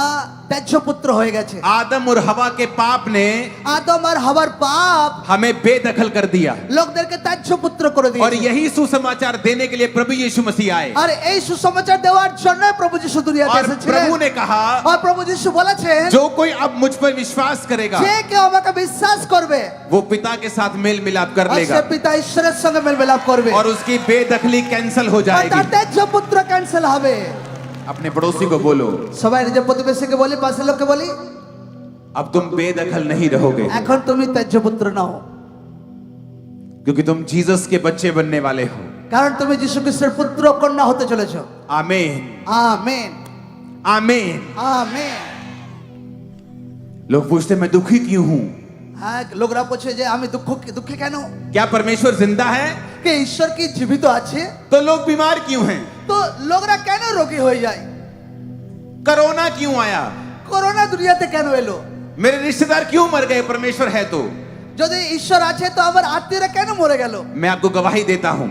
ত্যায্য পুত্র হয়ে গেছে।
आदम और हवा के पाप ने
আদম আর হাওয়ার পাপ
हमें बेदखल कर दिया,
লোকদেরকে ত্যায্য পুত্র করে
और
দিয়েছে।
यही सुसमाचार देने के लिए प्रभु यीशु मसीह आए।
আর এই সুসমাচার দেওয়ার জন্য প্রভু যিশু দুনিয়াতে
और
এসেছিলেন।
प्रभु ने कहा,
আর প্রভু যিশু বলেছেন,
जो कोई अब मुझ पर विश्वास करेगा
যে কেউ আমাকে বিশ্বাস করবে,
वो पिता के साथ मेल मिलाप कर
আর সে
लेगा,
পিতা ঈশ্বরের সঙ্গে মেল মিলাপ করবে,
और उसकी बेदखली कैंसल हो
আর তার
जाएगी।
ত্যায্য পুত্র ক্যান্সেল হবে।
अपने पड़ोसी को बोलो,
সবাই নিজের প্রতিবেশীকে বলি, পাশের লোককে বলি,
अब तुम बेदखल नहीं रहोगे,
এখন তুমি ত্যায্য পুত্র নাও,
क्योंकि तुम जीसस के बच्चे बनने वाले हो।
কারণ তুমি যিশু খ্রিস্টের পুত্র কন্যা হতে চলেছো।
आमीन,
আমেন,
आमीन।
আমেন।
लोग पूछते मैं दुखी क्यों हूं?
হ্যাঁ, লোকরা বলছে যে আমি দুঃখে কেন?
क्या परमेश्वर जिंदा है?
কে ঈশ্বর কি জীবিত আছে?
तो लोग बीमार क्यों हैं?
তো লোকরা কেন রোগী হয়ে যায়?
कोरोना क्यों आया?
করোনা দুনিয়াতে কেন এলো?
मेरे रिश्तेदार क्यों मर गए? परमेश्वर है तो।
যদি ঈশ্বর আছে তো আমার আত্মীয়রা কেন মরে গেল?
मैं आपको गवाही देता हूं,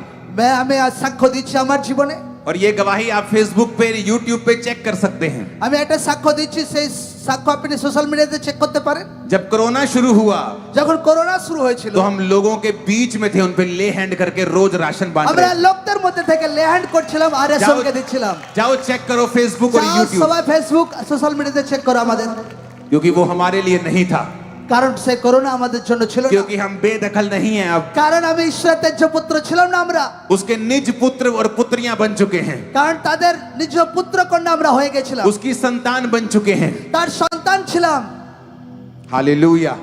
আমি আজ সাক্ষ্য দিচ্ছি আমার জীবনে।
और ये गवाही आप फेसबुक पे, यूट्यूब पे चेक कर सकते हैं।
আমি একটা সাক্ষ্য দিচ্ছি, সেই সাক্ষ্য আপনি সোশ্যাল মিডিয়াতে চেক করতে পারেন।
जब कोरोना शुरू हुआ
যখন করোনা শুরু হয়েছিল,
तो हम लोगों के बीच में थे, उन पे ले हैंड करके रोज राशन बांट
আমরা
रहे थे।
লোকদের মধ্যে থেকে লেহ্যান্ড করছিলাম আর রেশনকে দিচ্ছিলাম।
जाओ चेक करो फेसबुक और
যাও,
यूट्यूब,
সবাই ফেসবুক সোশ্যাল মিডিয়াতে চেক করো আমাদের,
क्योंकि वो हमारे लिए नहीं था,
কারণ সেই করোনা আমাদের জন্য ছিল না,
क्योंकि हम बेदखल नहीं हैं अब।
কারণ আমি ঈশ্বরের ত্যায্য পুত্র ছিলাম না আমরা,
उसके निज पुत्र और पुत्रियां बन चुके हैं,
কারণ তাদের নিজ পুত্র কন্যা আমরা হয়ে গেছিলাম,
उसकी संतान बन चुके हैं।
তার সন্তান ছিলাম।
हालेलुया।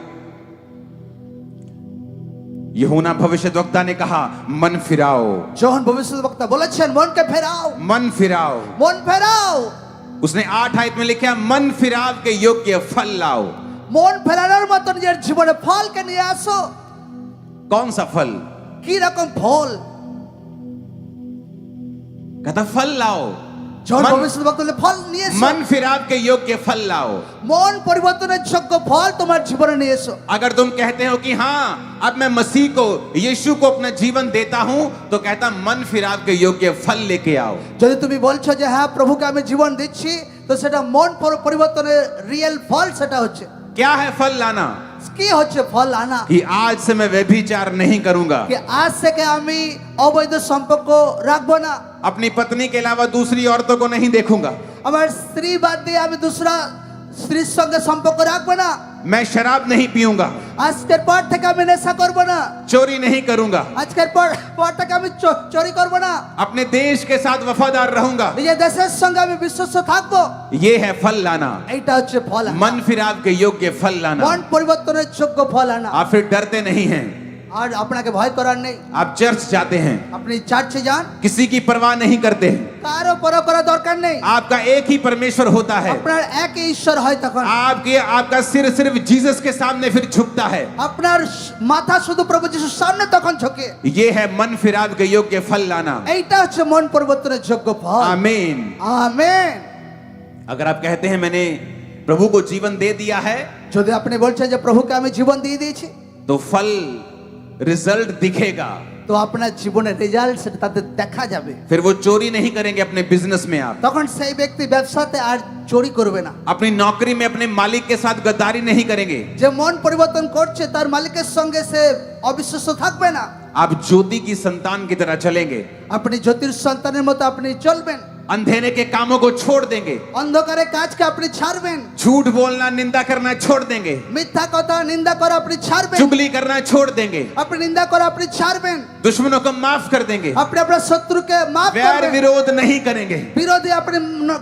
यूहन्ना भविष्यद्वक्ता ने कहा मन फिराओ,
যখন ভবিষ্যদ্বক্তা বলেছেন মনকে ফেরাও,
मन फिराओ।
মন ফেরাও,
उसने 8 आयत में लिखा मन फिराव के योग्य फल लाओ।
মন ফেরানোর মতো নিজের জীবনে ফলকে নিয়ে আসো।
कौन सा फल?
কি রকম ফল?
कहता फल लाओ,
যখন
मन,
ভবিষ্যদ্বক্তা বলে ফল নিয়ে এসো,
मन फिराव के योग्य फल लाओ।
মন পরিবর্তনের যোগ্য ফল তোমার জীবনে নিয়ে এসো।
अगर तुम कहते हो कि हाँ अब मैं मसीह को, यीशु को अपना जीवन देता हूं, तो कहता मन फिराव के योग्य फल लेके आओ।
যদি তুমি বলছো যে হ্যাঁ প্রভুকে আমি জীবন দিচ্ছি, তো সেটা মন পরিবর্তনের রিয়েল ফল সেটা হচ্ছে।
क्या है फल लाना?
কি হচ্ছে ফল আনা?
कि आज से मैं व्यभिचार नहीं करूंगा,
कि আজ থেকে আমি অবৈধ সম্পর্ক রাখবো না,
अपनी पत्नी के अलावा दूसरी औरतों को नहीं देखूंगा,
আমার স্ত্রী বাদ দিয়ে আমি দুসরা স্ত্রীর সঙ্গে সম্পর্ক রাখবো না,
मैं शराब नहीं पीऊंगा,
আজকের পর থেকে আমি নেশা করবো না,
चोरी नहीं करूंगा,
আজকের পর থেকে আমি চুরি করবো না,
अपने देश के साथ वफादार रहूंगा।
নিজের দেশের সঙ্গে আমি বিশ্বস্ত থাকবো।
ये है फल लाना,
এইটা হচ্ছে ফল আনা।
मन फिराव के योग्य फल लाना।
মন পরিবর্তনের যোগ্য ফল আনা।
आप फिर डरते नहीं हैं,
আর আপনাকে ভয় করার নেই।
आप चर्च जाते हैं,
আপনি চার্চে যান,
किसी की परवाह नहीं करते हैं।
কারো পরোয়া করার দরকার নেই।
आपका एक ही परमेश्वर होता है,
আপনার একই ঈশ্বর হয় তখন।
आपका सिर सिर्फ जीसस के सामने फिर झुकता है।
আপনার মাথা শুধু প্রভু যিশুর সামনে তখন ঝুঁকে।
ये है मन फिराव के योग्य फल लाना।
এইটা হচ্ছে মন পরিবর্তনের যোগ্য ফল।
आमीन।
আমেন।
अगर आप कहते हैं मैंने प्रभु को जीवन दे दिया है,
যদি আপনি বলছেন যে প্রভুকে আমি জীবন দিয়ে দিয়েছি,
तो फल रिजल्ट दिखेगा।
তো আপনার জীবনের রেজাল্ট সেটা তাতে দেখা যাবে।
फिर वो चोरी नहीं करेंगे अपने बिजनेस में, आप
তখন সেই ব্যক্তি ব্যবসাতে আর চুরি করবে না।
अपनी नौकरी में अपने मालिक के साथ गद्दारी नहीं करेंगे।
যে মন পরিবর্তন করছে তার মালিকের সঙ্গে সে অবিশ্বস্ত থাকবে না।
आप ज्योति की संतान की तरह चलेंगे,
আপনি জ্যোতির সন্তানের মতো আপনি চলবেন।
अंधेरे के कामों को छोड़ देंगे,
অন্ধকারের কাজকে আপনি ছাড়বেন।
झूठ बोलना निंदा करना छोड़ देंगे,
মিথ্যা কথা নিন্দা করা আপনি ছাড়বেন।
चुगली करना छोड़ देंगे,
আপনি নিন্দা করা আপনি ছাড়বেন।
दुश्मनों को माफ कर देंगे,
আপনি আপনার শত্রুকে মাফ
वैर
করবেন।
विरोध नहीं करेंगे।
বিরোধী আপনি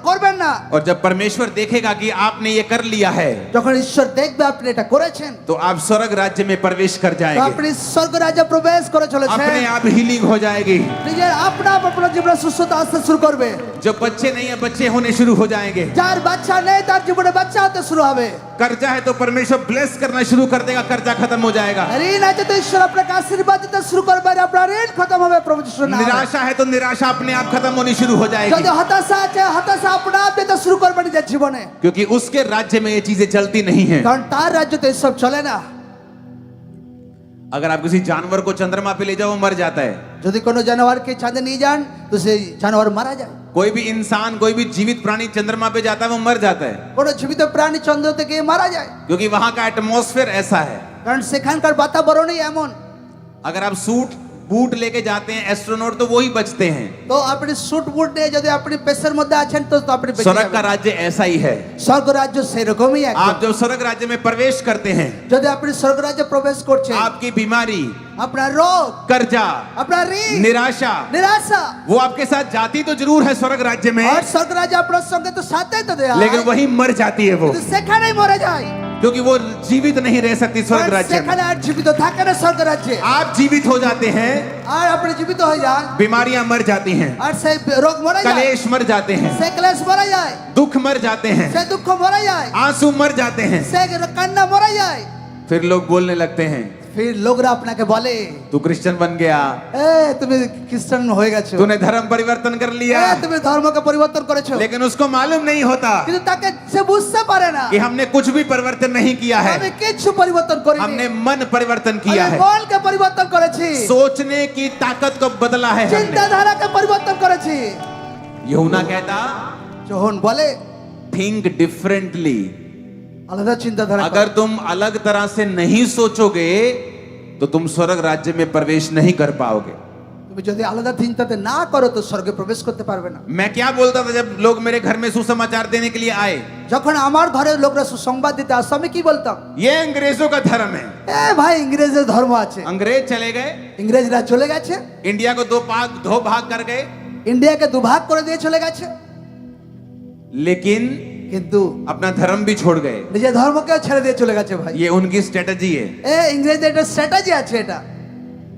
করবেন না।
और जब परमेश्वर देखेगा कि आपने ये कर लिया है,
যখন ঈশ্বর দেখবে আপনি এটা করেছেন,
तो आप स्वर्ग राज्य में प्रवेश कर
তো
जाएंगे।
আপনি স্বর্গ রাজ্যে প্রবেশ করে চলেছেন।
अपने आप हीलिंग हो जाएगी।
নিজের আপনার জীবনে সুস্থতা আসতে শুরু করবে।
जो बच्चे नहीं है बच्चे होने शुरू हो जाएंगे।
যার বাচ্চা নেই তার জীবনে বাচ্চা হতে শুরু হবে।
कर्जा है तो परमेश्वर ब्लेस करना शुरू कर देगा, कर्जा खत्म हो जाएगा।
ঋণ আছে তো ঈশ্বর আপনাকে আশীর্বাদ দিতে শুরু করবে, আর আপনার ঋণ খতম হবে প্রভু যিশুর নামে।
निराशा है तो निराशा अपने आप खत्म होनी शुरू हो
যদি
जाएगी,
হতাশা আছে হতাশা আপনা आप দিতে শুরু করবে নিজের জীবনে।
क्योंकि उसके राज्य में ये चीजें चलती नहीं है।
কারণ তার রাজ্যতে এসব চলে না।
अगर आप किसी जानवर को चंद्रमा पे ले जाओ वो मर जाता है।
যদি কোনো জানোয়ারকে চাঁদে নিয়ে যান তো সেই জানোয়ার মারা যায়।
कोई भी इंसान कोई भी जीवित प्राणी चंद्रमा पे जाता है वो मर जाता है,
কোনো জীবিত প্রাণী চন্দ্রতে গিয়ে মারা যায়।
क्योंकि वहां का एटमॉस्फेयर ऐसा है।
কারণ সেখানকার বাতাবরণই এমন।
अगर आप सूट बूट लेके जाते हैं एस्ट्रोनॉट तो वो ही बचते हैं।
তো আপনি স্যুট বুট নিয়ে যদি আপনি পেশার মধ্যে আছেন তো আপনি বেঁচে
स्वर्ग का
যাবেন।
राज्य ऐसा ही है।
স্বর্গ রাজ্য সেরকমই
आप
একদম।
जब स्वर्ग राज्य में प्रवेश करते हैं,
যদি আপনি স্বর্গ রাজ্যে প্রবেশ করছেন,
आपकी बीमारी,
আপনার রোগ,
कर्जा,
আপনার ঋণ,
निराशा
নিরাশা,
वो आपके साथ जाती तो जरूर है स्वर्ग राज्य में,
আর স্বর্গ রাজ্য আপনার সঙ্গে তো সাথেই তো দেয়া
लेकिन
হয়।
वही मर जाती है वो,
কিন্তু সেখানেই মরে যায়।
क्योंकि वो जीवित नहीं रह सकती स्वर्ग
কারণ
राज्य में।
সেখানে আর জীবিত থাকে না স্বর্গ রাজ্যে।
आप জীবিत हो जाते हैं,
আর আপনি জীবিত হয়ে যান,
बीमारियां मर जाती हैं,
আর সেই রোগ মরে যায়,
कलेश मर जाते हैं,
সেই ক্লেশ মরে যায়,
दुख मर जाते हैं,
সেই দুঃখ মরে যায়,
आंसू मर जाते हैं।
সেই কান্না মরে যায়।
फिर लोग बोलने लगते हैं
ফির লোকরা আপনাকে বলে,
तू क्रिश्चियन बन गया,
তুমি খ্রিস্টান হয়ে গেছো,
तूने धर्म परिवर्तन कर लिया।
তুমি ধর্মকে পরিবর্তন করেছো।
लेकिन उसको मालूम नहीं होता
কিন্তু তাকে সে বুঝতে পারে না
कि हमने कुछ भी परिवर्तन नहीं किया है,
আমি কিছু পরিবর্তন করিনি,
हमने मन परिवर्तन किया
আমি
है,
মনকে পরিবর্তন করেছি,
सोचने की ताकत को बदला है हमने।
চিন্তাধারাকে পরিবর্তন করেছি।
यूहन्ना कहता
যখন বলে
थिंक डिफरेंटली।
আলাদা চিন্তাধারা করো।
अगर तुम अलग तरह से नहीं सोचोगे तो तुम स्वर्ग राज्य में प्रवेश नहीं कर पाओगे।
তুমি যদি আলাদা চিন্তাতে না করো তো স্বর্গে প্রবেশ করতে পারবে না।
मैं क्या बोलता था जब लोग मेरे घर में सुसमाचार देने के लिए आए,
যখন আমার घरे लोकরা সুসংবাদ দিতে আসতো আমি কি বলতাম,
ये अंग्रेजों का धर्म है।
ভাই ইংরেজের ধর্ম আছে।
अंग्रेज चले गए,
ইংরেজরা চলে গেছে,
इंडिया को दो भाग कर गए,
ইন্ডিয়াকে দুভাগ করে দিয়ে চলে গেছে,
लेकिन
কিন্তু
अपना धर्म भी छोड़ गए।
নিজের ধর্মকেও ছেড়ে দিয়ে চলে গেছে ভাই।
ये उनकी स्ट्रेटजी है।
ইংরেজদের একটা স্ট্র্যাটেজি আছে এটা।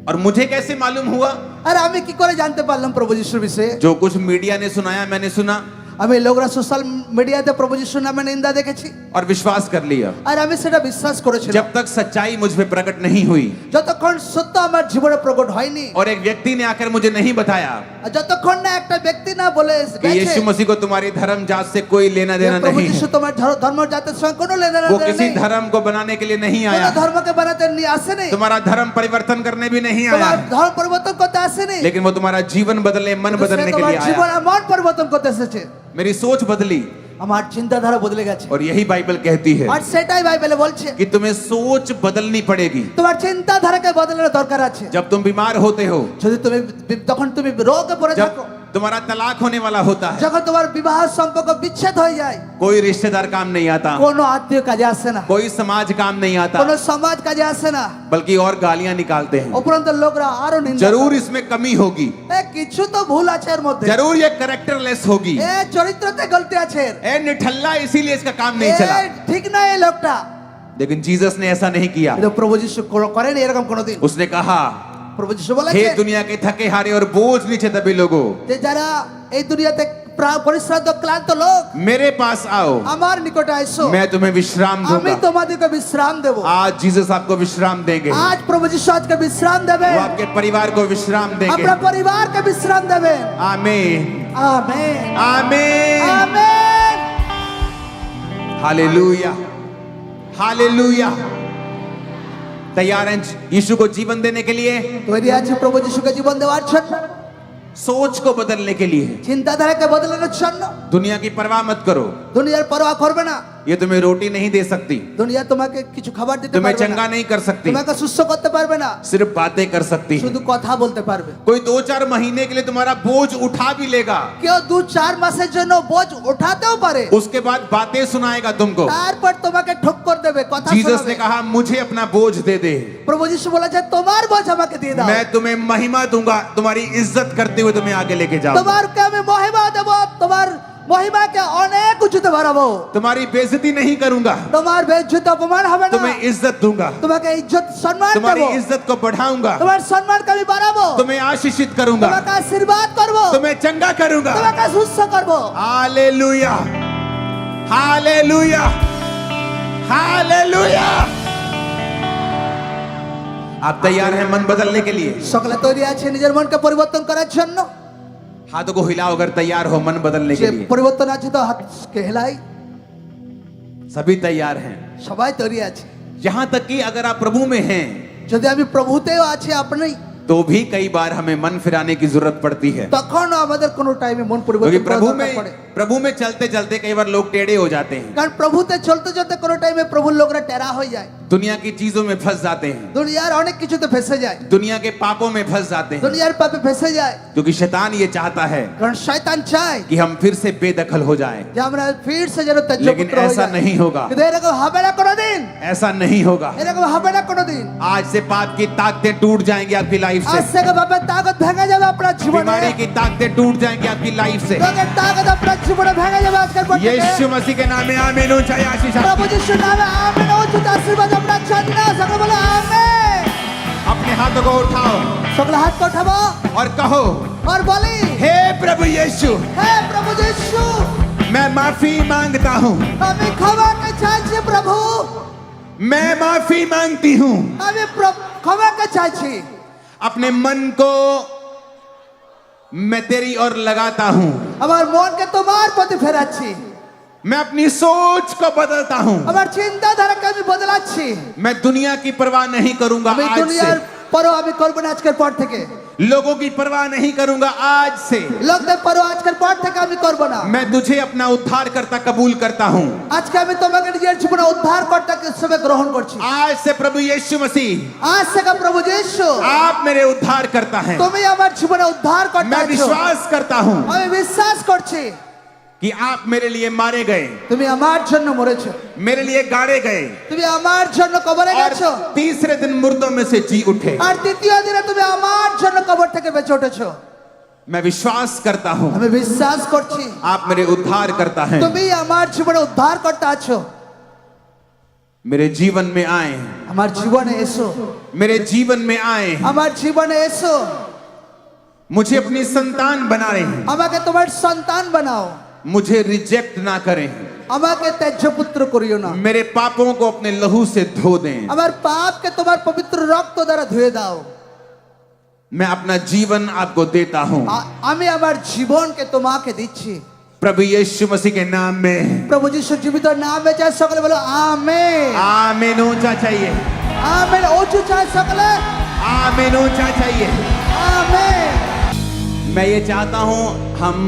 और मुझे कैसे मालूम हुआ?
আর আমি কি করে জানতে পারলাম প্রভু যিশুর বিষয়ে?
जो कुछ मीडिया ने सुनाया मैंने सुना
আমি লোকরা সোশ্যাল মিডিয়াতে প্রভু যিশুর নামে নিন্দা দেখেছি
और विश्वास कर लिया।
আর আমি সেটা বিশ্বাস করেছিলাম।
जब तक सच्चाई मुझ पे प्रकट नहीं हुई
যতক্ষণ সত্য আমার জীবনে প্রকট হয়নি,
और एक व्यक्ति ने आकर मुझे नहीं बताया
আর যতক্ষণ না একটা ব্যক্তি না বলে
कि
গেছে
यीशु मसीह को तुम्हारी धर्म जात से कोई लेना
যে
देना
প্রভু
नहीं
যিশু
है,
তোমার ধর্ম জাতের সঙ্গে কোনো লেনদেন
वो किसी
নেই,
धर्म को बनाने के लिए नहीं
কোনো
आया,
ধর্মকে বানাতে নিয়ে আসেনি,
तुम्हारा धर्म परिवर्तन करने भी नहीं आया,
তোমার ধর্ম পরিবর্তন করতে আসেনি,
लेकिन वो तुम्हारा जीवन बदलने मन
কিন্তু সে
बदलने के
তোমার
लिए
জীবন
आया।
আর মন পরিবর্তন করতে এসেছে।
मेरी सोच बदली
আমার চিন্তাধারা বদলে গেছে
और यही बाइबल कहती है
আর সেটাই বাইবেলে বলছে
कि तुम्हें सोच बदलनी पड़ेगी।
তোমার চিন্তাধারাকে বদলানোর দরকার আছে।
जब तुम बीमार होते हो
যদি তুমি তখন তুমি রোগে পড়ে
जब
থাকো,
तुम्हारा तलाक होने वाला होता है,
যখন তোমার বিবাহ সম্পর্ক বিচ্ছেদ হয়ে যায়,
कोई रिश्तेदार काम नहीं आता,
কোনো আত্মীয় কাজে আসে না,
कोई समाज काम नहीं आता,
কোনো সমাজ কাজে আসে না,
बल्कि और गालियां निकालते हैं।
উপরন্ত লোকরা আরো নিন্দা
जरूर
করে।
इसमें कमी होगी,
এ কিছু তো ভুল আছে এর মধ্যে,
जरूर ये कैरेक्टरलेस होगी,
এ চরিত্রতে গলতি আছে,
ए निठल्ला, इसीलिए इसका काम
এ
नहीं चला।
ঠিক না এই লোকটা।
लेकिन जीसस ने ऐसा नहीं किया।
কিন্তু প্রভু যিশু করেন এরকম কোনোদিন।
उसने कहा,
প্রভু যিশু
हे
বলেছে
दुनिया के थके हारे और बोझ नीचे दबे लोगों,
যে যারা এই দুনিয়াতে পরিশ্রান্ত ক্লান্ত লোক
मेरे पास आओ,
আমার নিকটে এসো,
मैं तुम्हें विश्राम
আমি
दूंगा।
তোমাদেরকে বিশ্রাম দেব।
आज जीसस आपको विश्राम देंगे,
আজ প্রভু যিশু আজকে বিশ্রাম দেবে,
वो आपके परिवार को विश्राम देंगे।
আপনার পরিবারকে বিশ্রাম দেবেন।
आमीन,
আমেন
आमीन,
আমেন।
Hallelujah, hallelujah. तैयार हैं यीशु को जीवन देने के लिए,
তৈরি আছে প্রভু যিশুকে জীবন দেওয়ার জন্য,
सोच को बदलने के लिए।
চিন্তাধারাকে বদলানোর জন্য।
दुनिया की परवाह मत करो,
দুনিয়ার পরোয়া করবে না,
ये तुम्हें रोटी नहीं दे सकती,
দুনিয়া তোমাকে কিছু খাবার দিতে
तुम्हें
পারবে
चंगा
না,
नहीं कर सकती,
তোমাকে সুস্থ করতে পারবে না,
सिर्फ बातें कर सकती है।
শুধু কথা বলতে পারবে।
कोई 2-4 महीने के लिए तुम्हारा बोझ उठा भी लेगा,
কেউ 2-4 মাসের জন্য বোঝ ওঠাতেও পারে,
उसके बाद बातें सुनाएगा तुमको।
তারপর তোমাকে ঠক্কর দেবে, কথা
जीसस
শোনাবে।
ने कहा, मुझे अपना बोझ दे दे,
প্রভু যিশু বলেছে তোমার বোঝ আমাকে দিয়ে দাও,
मैं तुम्हें महिमा दूंगा, तुम्हारी इज्जत करते हुए तुम्हें आगे लेके जाऊंगा,
তোমারকে আমি মহিমা দেব, তোমার মহিমাকে অনেক উঁচুতে বাড়াবো,
तुम्हारी बेइज्जती नहीं करूंगा,
তোমার বেজ্জতি অপমান হবে না,
तुम्हें इज्जत दूंगा,
তোমাকে ইজ্জত সম্মান দেব,
तुम्हारी इज्जत को बढ़ाऊंगा,
তোমার সম্মানকে আমি বাড়াবো,
तुम्हें आशीषित करूंगा,
তোমাকে আশীর্বাদ করব,
तुम्हें चंगा करूंगा।
তোমাকে সুস্থ করব।
Hallelujah, hallelujah, hallelujah. आप तैयार हैं मन बदलने के लिए?
সকলে তৈরি আছে নিজের মনকে পরিবর্তন করার জন্য?
हाथों को हिलाओ अगर तैयार हो मन बदलने के
যে
लिए।
পরিবর্তন আছে তো হাতকে হেলাই।
सभी तैयार हैं।
সবাই তৈরি আছে।
यहां तक कि अगर आप प्रभु में हैं
যদি আমি প্রভুতেও আছি আপনি,
तो भी कई बार हमें मन फिराने की जरूरत पड़ती है,
তখনও আমাদের কোনো টাইমে মন
क्योंकि
পরিবর্তন করার দরকার পড়ে।
प्रभु में चलते चलते कई बार लोग टेढ़े हो जाते हैं,
কারণ প্রভুতে চলতে চলতে কোনো টাইমে প্রভুর লোকরা টেরা হয়ে যায়,
दुनिया की चीजों में फंस जाते हैं,
দুনিয়ার অনেক কিছুতে ফেসে যায়,
दुनिया के पापों में फंस जाते हैं,
দুনিয়ার পাপে ফেসে যায়।
क्योंकि शैतान ये चाहता है
কারণ শয়তান চায়
कि हम फिर से बेदखल हो जाएं,
যে আমরা ফির সে যেন ত্যায্য
लेकिन
পুত্র হয়ে
ऐसा
যাই।
नहीं होगा,
কিন্তু এরকম হবে না কোনোদিন,
ऐसा नहीं होगा।
এরকম হবে না কোনোদিন।
आज से पाप की ताकतें टूट जाएंगी आपकी लाइफ
আজ
से,
থেকে বাপের তাকত ভেঙে যাবে আপনার জীবনে,
बीमारी की ताकतें टूट जाएंगी आपकी लाइफ से।
রোগের তাকত আপনার জীবনে ভেঙে যাবে আজকের পর থেকে।
यीशु मसीह के नाम में आमीन। ऊंचाई आशीष आप-
প্রভু যিশুর নামে আমেন। উচ্চতা আশীর্বাদ আপনার জন্য, সকলে বলো আমেন।
अपने हाथों को उठाओ
সকলে হাত উঠাবো
और कहो,
আর বলি,
हे प्रभु यीशु,
হে প্রভু যিশু,
मैं माफी मांगता हूँ,
আমি ক্ষমাকে চাইছি প্রভু,
मैं माफी मांगती हूँ।
আমি ক্ষমাকে চাইছি।
अपने मन को मैं तेरी ओर लगाता हूँ,
আমার মনকে তোমার প্রতি ফেরাচ্ছি,
मैं अपनी सोच को बदलता हूँ,
আমার চিন্তাধারাকে আমি বদলাচ্ছি।
मैं दुनिया की परवाह नहीं करूंगा
আমি
आज
দুনিয়ার
से,
পরও আমি করব না আজকের পর থেকে,
लोगों की परवाह नहीं करूंगा आज से।
লোকদের পরও আজকের পর থেকে আমি করব না।
मैं तुझे अपना उद्धार करता कबूल करता हूँ।
আজকে আমি তোমাকে নিজের জীবনে উদ্ধারকর্তা হিসেবে গ্রহণ করছি।
आज से प्रभु यीशु मसीह
আজ থেকে প্রভু যিশু,
आप मेरे उद्धार करता है।
তুমি আমার জীবনে উদ্ধারকর্তা
मैं
আছো।
विश्वास करता हूँ
আমি বিশ্বাস করছি
कि आप मेरे लिए मारे गए,
তুমি আমার জন্য মরেছো,
मेरे लिए गाड़े गए
তুমি আমার জন্য কবরে গেছো,
और तीसरे दिन मुर्दों में से जी उठे।
আর তৃতীয় দিনে তুমি আমার জন্য কবর থেকে বেঁচে উঠেছো।
मैं विश्वास करता हूँ
আমি বিশ্বাস করছি
आप मेरे उद्धार करता है।
তুমি আমার জীবনে উদ্ধারকর্তা আছো।
मेरे जीवन में आए,
আমার জীবনে এসো,
मेरे जीवन में आए,
আমার জীবনে এসো,
मुझे अपनी संतान बना रहे हैं,
আমাকে তোমার সন্তান বানাও,
मुझे रिजेक्ट ना करें,
আমাকে ত্যায্য পুত্র করিও না,
मेरे पापों को अपने लहू से धो दें।
আমার পাপকে তোমার পবিত্র রক্ত দ্বারা ধুয়ে দাও।
मैं अपना जीवन आपको देता हूँ
আমি আমার জীবনকে তোমাকে দিচ্ছি
प्रभु यीशु मसीह के नाम में।
প্রভু যিশুর জীবিত নামে চাই, সকলে বলো আমেন।
आमीन। ऊंचा चाहिए,
আমেন। উঁচু চাই সকলে,
आमीन। ऊंचा चाहिए।
আমেন।
मैं ये चाहता हूँ हम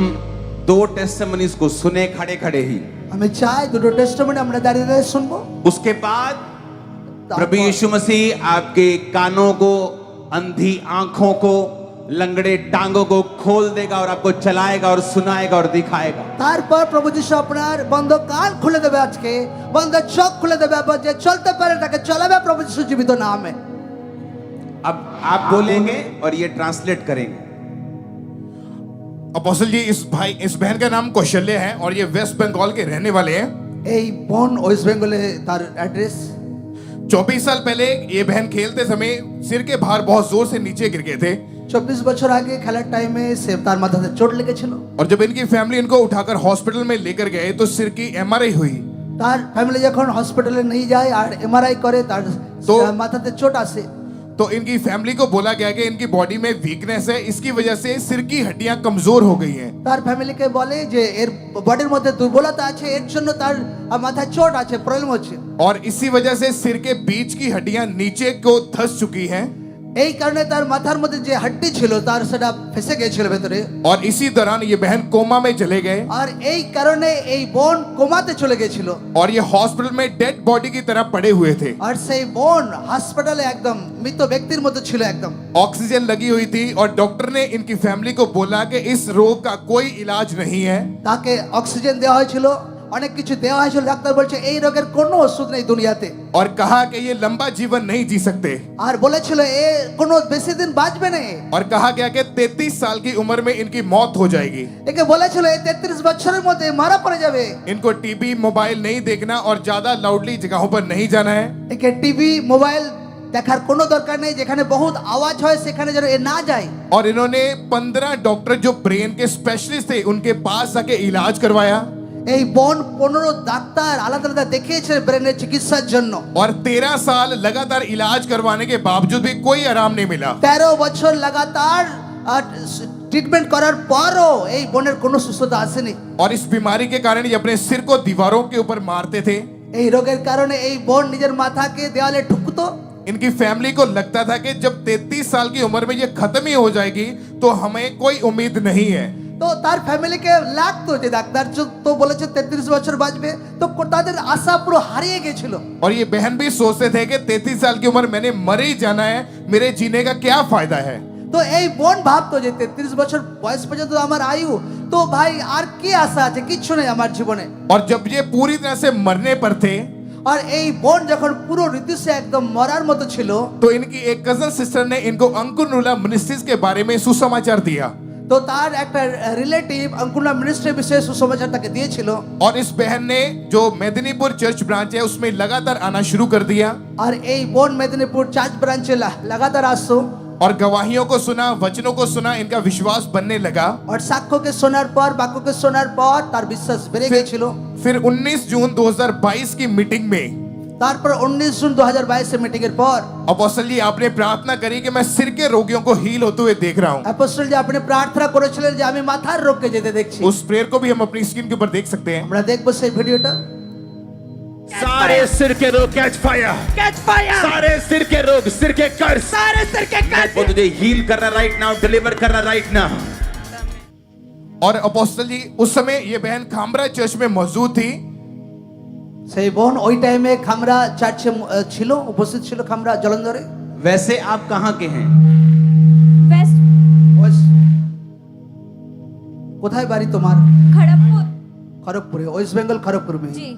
2 टेस्टिमनीज को सुने खड़े खड़े ही,
আমি চাই দুটো টেস্টিমনি আমরা দাঁড়িয়ে দাঁড়িয়ে শুনবো।
उसके बाद प्रभु यीशु मसीह आपके कानों को, अंधी आंखों को लंगड़े टांगों को खोल देगा और आपको चलाएगा और सुनाएगा और दिखाएगा।
তারপর প্রভু যিশু আপনার বন্ধ কান খুলে দেবে, আজকে বন্ধ চোখ খুলে দেবে, আবার যে চলতে পারে তাকে চালাবে প্রভু যিশু জীবিত নামে।
अब आप बोलेंगे और ये ट्रांसलेट करेंगे।
अपोस्टल जी, इस बहन का नाम कौशल्य है और ये वेस्ट बंगाल के रहने वाले हैं।
এই বোন ওয়েস্ট বেঙ্গলে তার অ্যাড্রেস।
24 साल पहले ये बहन खेलते समय सिर के भार बहुत जोर से नीचे गिर गए थे
24 বছর আগে খেলার টাইমে সে তার মাথাতে চোট লেগেছিল।
और जब इनकी फैमिली इनको उठाकर हॉस्पिटल में लेकर गए तो सिर की एमआरआई हुई।
তার ফ্যামিলি যখন হসপিটালে নিয়ে যায় আর এমআরআই করে, তার
তো-
মাথাতে চোট আসে।
तो इनकी फैमिली को बोला गया कि इनकी बॉडी में वीकनेस है, इसकी वजह से सिर की हड्डियां कमजोर हो गई हैं।
তার ফ্যামিলিকে বলে যে এর বডির মধ্যে দুর্বলতা আছে, এর জন্য তার মাথায় চোট আছে, প্রবলেম হচ্ছে।
और इसी वजह से सिर के बीच की हड्डियां नीचे को धंस चुकी हैं।
এই কারণে তার মাথার মধ্যে যে হাড্ডি ছিল তার সেটা ফেসে গিয়েছিল ভেতরে।
और इसी दौरान ये बहन कोमा में चले गए
আর এই কারণে এই বোন কোমাতে চলে গিয়েছিল।
और ये हॉस्पिटल में डेड बॉडी की तरह पड़े हुए थे।
আর সেই বোন হাসপাতালে একদম মৃত ব্যক্তির মতো ছিল একদম।
ऑक्सीजन लगी हुई थी और डॉक्टर ने इनकी फैमिली को बोला कि इस रोग का कोई इलाज नहीं है।
তাকে অক্সিজেন দেওয়া হয়েছিল, অনেক কিছু দেওয়া হয়েছিল। ডাক্তার বলছে এই রোগের কোনো ওষুধ নেই দুনিয়াতে।
और कहा कि ये लंबा जीवन नहीं जी सकते।
আর বলেছিল এ কোনো বেশি দিন বাঁচবে না।
और कहा गया कि 33 साल की उम्र में इनकी मौत हो जाएगी।
একে বলেছিল এই 33 বছরের মধ্যে মারা পড়ে যাবে।
इनको टीवी मोबाइल नहीं देखना और ज्यादा लाउडली जगहों पर नहीं जाना है।
একে টিভি মোবাইল দেখার কোনো দরকার নেই, যেখানে বহুত আওয়াজ হয় সেখানে যেন এ না যায়।
और इन्होंने 15 डॉक्टर जो ब्रेन के स्पेशलिस्ट थे उनके पास जाके इलाज करवाया
এই বোন 15 ডাক্তার আলাদা আলাদা দেখিয়েছে ব্রেনের চিকিৎসার জন্য।
और 13 साल लगातार इलाज करवाने के बावजूद भी कोई आराम नहीं मिला।
13 বছর লাগাতার ট্রিটমেন্ট করার পরও এই বোনের কোনো সুস্থতা আসেনি।
और इस बीमारी के कारण ये अपने सिर को दीवारों के ऊपर मारते थे।
এই রোগের কারণে এই বোন নিজের মাথাকে দেওয়ালে ঠুকতো।
इनकी फैमिली को लगता था कि जब 33 साल की उम्र में ये खत्म ही हो जाएगी तो हमें कोई उम्मीद नहीं है।
তো তার ফ্যামিলিকে লাগতো যে ডাক্তার তো বলেছে 33 বছর বাঁচবে, তো তাদের আশা পুরো হারিয়ে গিয়েছিল।
और ये बहन भी सोचते थे कि 33 साल की उम्र मैंने मर ही जाना है, मेरे जीने का क्या फायदा है।
তো এই বোন ভাবতো যে 33 বছর বয়স পর্যন্ত আমার আয়ু, তো ভাই আর কি আশা আছে, কিচ্ছু নেই আমার জীবনে।
और जब ये पूरी तरह से मरने पर थे
আর এই বোন যখন পুরো রীতিতে একদম মরার মতো ছিল,
तो इनकी एक कजन सिस्टर ने इनको अंकुरनुला मिनिस्ट्रीज के बारे में सुसमाचार दिया।
তো তার একটা রিলেটিভ अंकुरनुला मिनिस्ट्री विषय सुसमाचार তাকে দিয়েছিল।
और इस बहन ने जो मेदिनीपुर चर्च ब्रांच है उसमें लगातार आना शुरू कर दिया
আর এই বোন মেদিনীপুর চার্চ ব্রাঞ্চে লাগাতার আসতো।
और गवाहियों को सुना, वचनों को सुना, इनका विश्वास बनने लगा।
আর সাক্ষ্যকে শোনার পর, বাক্যকে শোনার পর তার বিশ্বাস বেড়ে গিয়েছিল।
फिर 19 जून 2022 की मीटिंग में
তারপর 19 জুন 2022 এর মিটিং এর পর
अपोस्टल जी आपने प्रार्थना करी कि मैं सिर के रोगियों को हील होते हुए देख रहा हूँ।
অ্যাপোস্টল যে আপনি প্রার্থনা করেছিলেন যে আমি মাথার রোগকে যেতে দেখছি।
उस प्रेयर को भी हम अपनी स्क्रीन के ऊपर देख सकते हैं।
আমরা দেখব সেই ভিডিওটা।
सारे सिर के रोग कैच फायर,
कैच फायर,
सारे सिर के रोग, सिर के कर्ज,
सारे सिर के कर्ज
वो तुझे हील करना राइट नाउ, डिलीवर करना राइट नाउ।
और अपोस्टल जी उस समय ये बहन खामरा चर्च में मौजूद थी
সেই বোন ওই টাইমে খামরা চার্চে ছিল, উপস্থিত ছিল খামরা জলন্ধরে।
वैसे आप कहाँ के हैं?
वेस्ट
কোথায় বাড়ি তোমার?
खड़गपुर
খড়গপুরে, ওয়েস্ট বেঙ্গল খড়গপুর में।
जी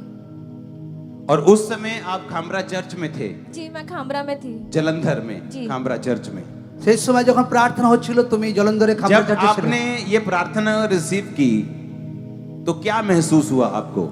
और उस समय आप खामरा चर्च में थे,
जी मैं खामरा में थी।
जलंधर में,
जी।
खामरा चर्च में।
সেই সময় যখন প্রার্থনা হচ্ছিল তুমি জলন্ধরে খামরা
जब
চার্চে ছিলে।
आपने ये प्रार्थना रिसीव की तो क्या महसूस हुआ आपको?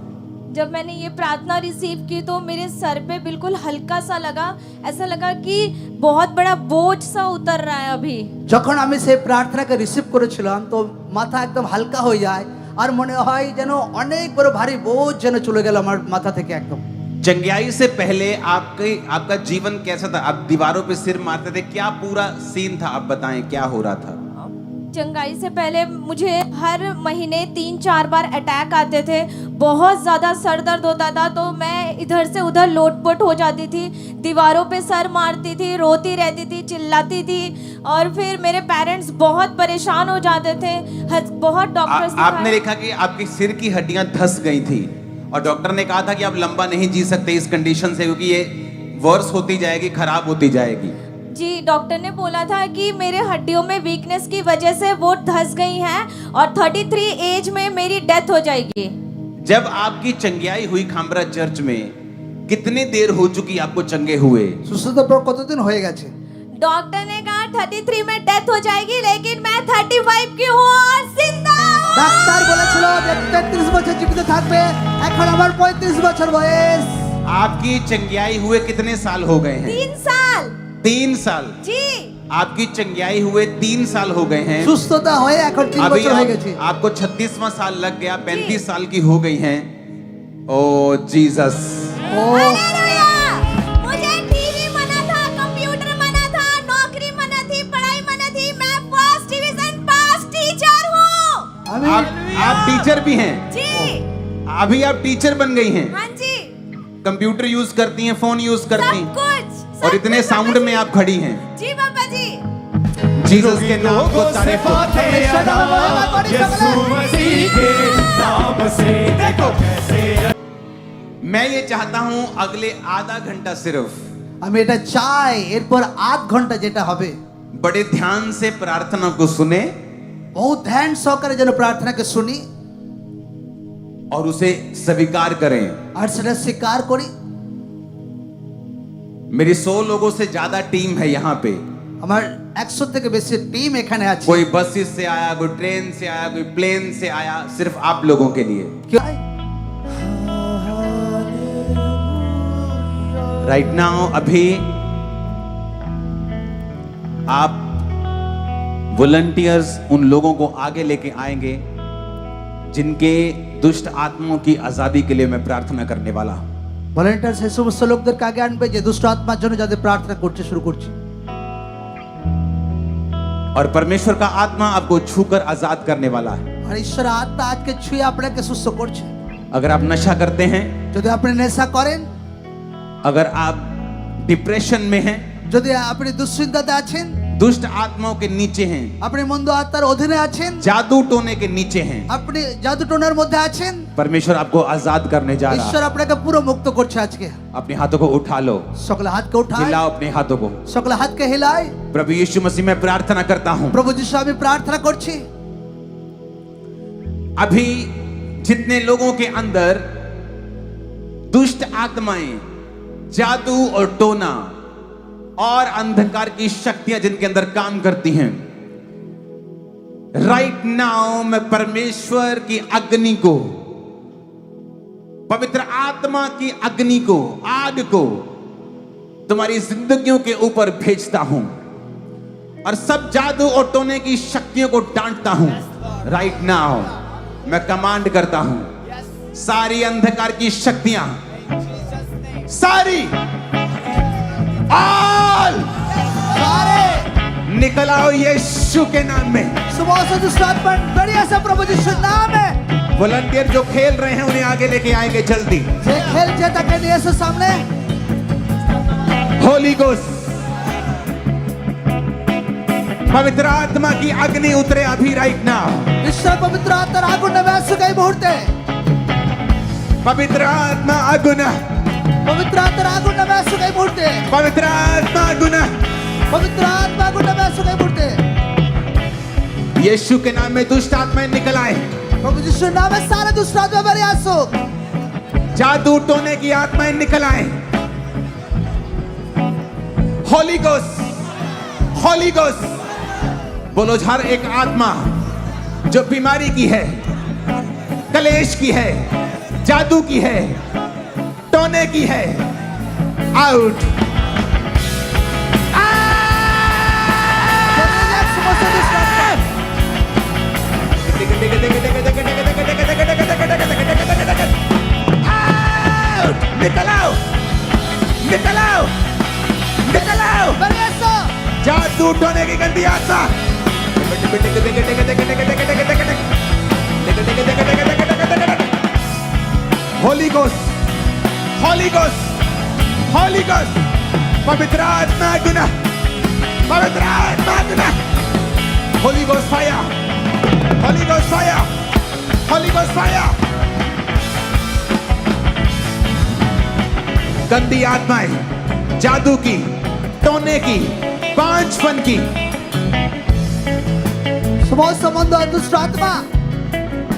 जब मैंने ये प्रार्थना रिसीव की तो मेरे सर पे बिल्कुल हल्का सा लगा, ऐसा लगा कि बहुत बड़ा बोझ सा उतर रहा है अभी।
যখন আমি সেই প্রার্থনাকে রিসিভ করেছিলাম তো মাথা একদম হালকা হয়ে যায়, আর মনে হয় যেন অনেক বড় ভারী বোঝ যেন চলে গেল আমার মাথা থেকে একদম।
जंग्याई से पहले आपका जीवन कैसा था? आप दीवारों पे सिर मारते थे, क्या पूरा सीन था? आप बताएं क्या हो रहा था?
चंगाई से पहले मुझे हर महीने 3-4 बार अटैक आते थे, बहुत ज़्यादा सर दर्द होता था, तो मैं इधर से उधर लोटपोट हो जाती थी, दीवारों पे सर मारती थी, रोती रहती थी, चिल्लाती थी, और फिर मेरे पेरेंट्स बहुत परेशान हो जाते थे। बहुत डॉक्टर्स
आपने देखा कि आपकी सिर की हड्डियां धंस गई थी और डॉक्टर ने कहा था कि आप लंबा नहीं जी सकते इस कंडीशन से, क्योंकि ये वर्स होती जाएगी, खराब होती जाएगी।
जी डॉक्टर ने बोला था कि मेरे हड्डियों में वीकनेस की वजह से वो धंस गई हैं और 33 एज में मेरी डेथ हो जाएगी।
जब आपकी चंगियाई हुई खामरा चर्च में, कितनी देर हो चुकी आपको चंगे हुए?
সুস্থতার পর কতদিন হয়ে গেছে?
डॉक्टर ने कहा 33 में डेथ हो जाएगी, लेकिन मैं 35 की हूँ और जिंदा हूँ।
ডাক্তার বলেছিল যে 33 বছর জীবিত থাকবে, এখন আমার 35 বছর বয়স।
आपकी चंगियाई हुए कितने साल हो गए हैं?
3 साल
3 साल।
जी।
आपकी चंगियाई हुए 3 साल हो गए हैं।
সুস্থতা হয়ে এখন 3
अभी
বছর হয়ে গেছে।
आपको 36वां साल लग गया, 35 साल की हो गई हैं। ओ जीसस।
ও
हालेलुया! मुझे टीवी मना था, कंप्यूटर मना था, नौकरी मना थी, पढ़ाई मना थी। मैं फर्स्ट डिवीजन पास टीचर हूँ।
আমি
आप टीचर भी हैं?
जी।
अभी आप टीचर बन गई हैं।
हाँ जी।
कंप्यूटर यूज करती हैं, फोन यूज करती
सब
हैं,
कुछ।
और
सब
इतने
कुछ
साउंड
पापा
में
जी।
आप खड़ी हैं।
जी पापा जी।
जीसस के नाम को
लोगों से
तारीफ करो।
बातें अदा, यीशु मसीह के नाम से। देखो कैसे
मैं ये चाहता हूं अगले आधा घंटा सिर्फ
আমি এটা চাই এরপর আধ ঘন্টা যেটা হবে
बड़े ध्यान से प्रार्थना को सुने
বহু ধ্যান সহকারে যেন প্রার্থনাকে শুনি
और उसे स्वीकार करें।
আর সেটা স্বীকার করি।
मेरी 100 लोगों से ज्यादा टीम है यहाँ पे।
আমার 100 থেকে বেশি টিম এখানে আছে।
कोई बसेस से आया, कोई ट्रेन से आया, कोई प्लेन से आया, सिर्फ आप लोगों के लिए।
কি-
राइट नाउ अभी आप वॉलंटियर्स उन लोगों को आगे लेके आएंगे जिनके दुष्ट आत्माओं की आजादी के लिए मैं प्रार्थना करने वाला हूं।
ভলান্টিয়ার সেই সমস্ত লোকদেরকে আগে আনবে যে দুষ্ট আত্মার জন্য যাদের প্রার্থনা করতে শুরু করছে।
और परमेश्वर का आत्मा आपको छूकर आजाद करने वाला है।
আর ঈশ্বর আত্মা আজকে ছুঁয়ে আপনাকে সুস্থ করছে।
अगर आप नशा करते हैं,
যদি আপনি নেশা করেন,
अगर आप डिप्रेशन में हैं,
যদি আপনি দুশ্চিন্তাতে আছেন,
दुष्ट आत्माओं के नीचे हैं,
আপনি মন্দ আত্মার অধীনে আছেন,
जादू टोने के नीचे हैं,
আপনি জাদুটোনার মধ্যে আছেন,
परमेश्वर आपको आजाद करने जा रहा
ঈশ্বর
है।
আপনাকে পুরো মুক্ত করছে আজকে।
अपने हाथों को उठा लो,
সকলে হাতকে উঠায়,
हिलाओ अपने हाथों को।
সকলে হাতকে হিলায়।
प्रभु यीशु मसीह में प्रार्थना करता हूं,
প্রভু যিশু আমি প্রার্থনা করছি
अभी जितने लोगों के अंदर दुष्ट आत्माएं, जादू और टोना और अंधकार की शक्तियां जिनके अंदर काम करती हैं, राइट नाउ मैं परमेश्वर की अग्नि को, पवित्र आत्मा की अग्नि को, आग को तुम्हारी जिंदगियों के ऊपर भेजता हूं और सब जादू और टोने की शक्तियों को डांटता हूं। राइट नाउ मैं कमांड करता हूं, सारी अंधकार की शक्तियां, सारी ऑल
सारे
निकल आओ यीशु के नाम में।
सुबह से दुष्ट आत्मा बढ़िया से प्रभु যিশু নামে
वॉलंटियर जो खेल रहे हैं उन्हें आगे लेके आएंगे जल्दी।
যে খেলছে তাকে নিয়ে এসে সামনে।
होली गोस्ट, पवित्र आत्मा की अग्नि उतरे अभी राइट नाउ।
ঈশ্বর পবিত্র আত্মার আগুন নেমে আসুক এই মুহূর্তে।
पवित्र आत्मा अगुन,
পবিত্র আত্মার আগুন নেমে আসুক এই মুহূর্তে।
पवित्र आत्मा अगुन,
পবিত্র আত্মা আগুন নেমে আসুক এই মুহূর্তে।
यीशु के नाम में दुष्ट आत्माएं निकल आए।
প্রভু যিশুর নামে সারা দুষ্ট আত্মা বেরিয়ে আসুক।
जादू टोने की आत्माएं निकल आए। होली गोस्ट, होली गोस्ट, बोलो हर एक आत्मा जो बीमारी की है, कलेश की है, जादू की है, टोने की है, आउट।
সমস্ত দুষ্ট আত্মা
आउट, निकल आओ, निकल आओ, निकल आओ।
বেরিয়ে এসো।
जादू टोने की गंदी आत्मा, holy ghost, holy ghost, holy ghost, पवित्र आत्मा गुना, पवित्र आत्मा गुना, holy ghost fire, holy ghost fire, holy ghost fire. गंदी आत्माएं, जादू की, टोने की, 5 फन की,
সমস্ত মন্দ দুষ্ট আত্মা,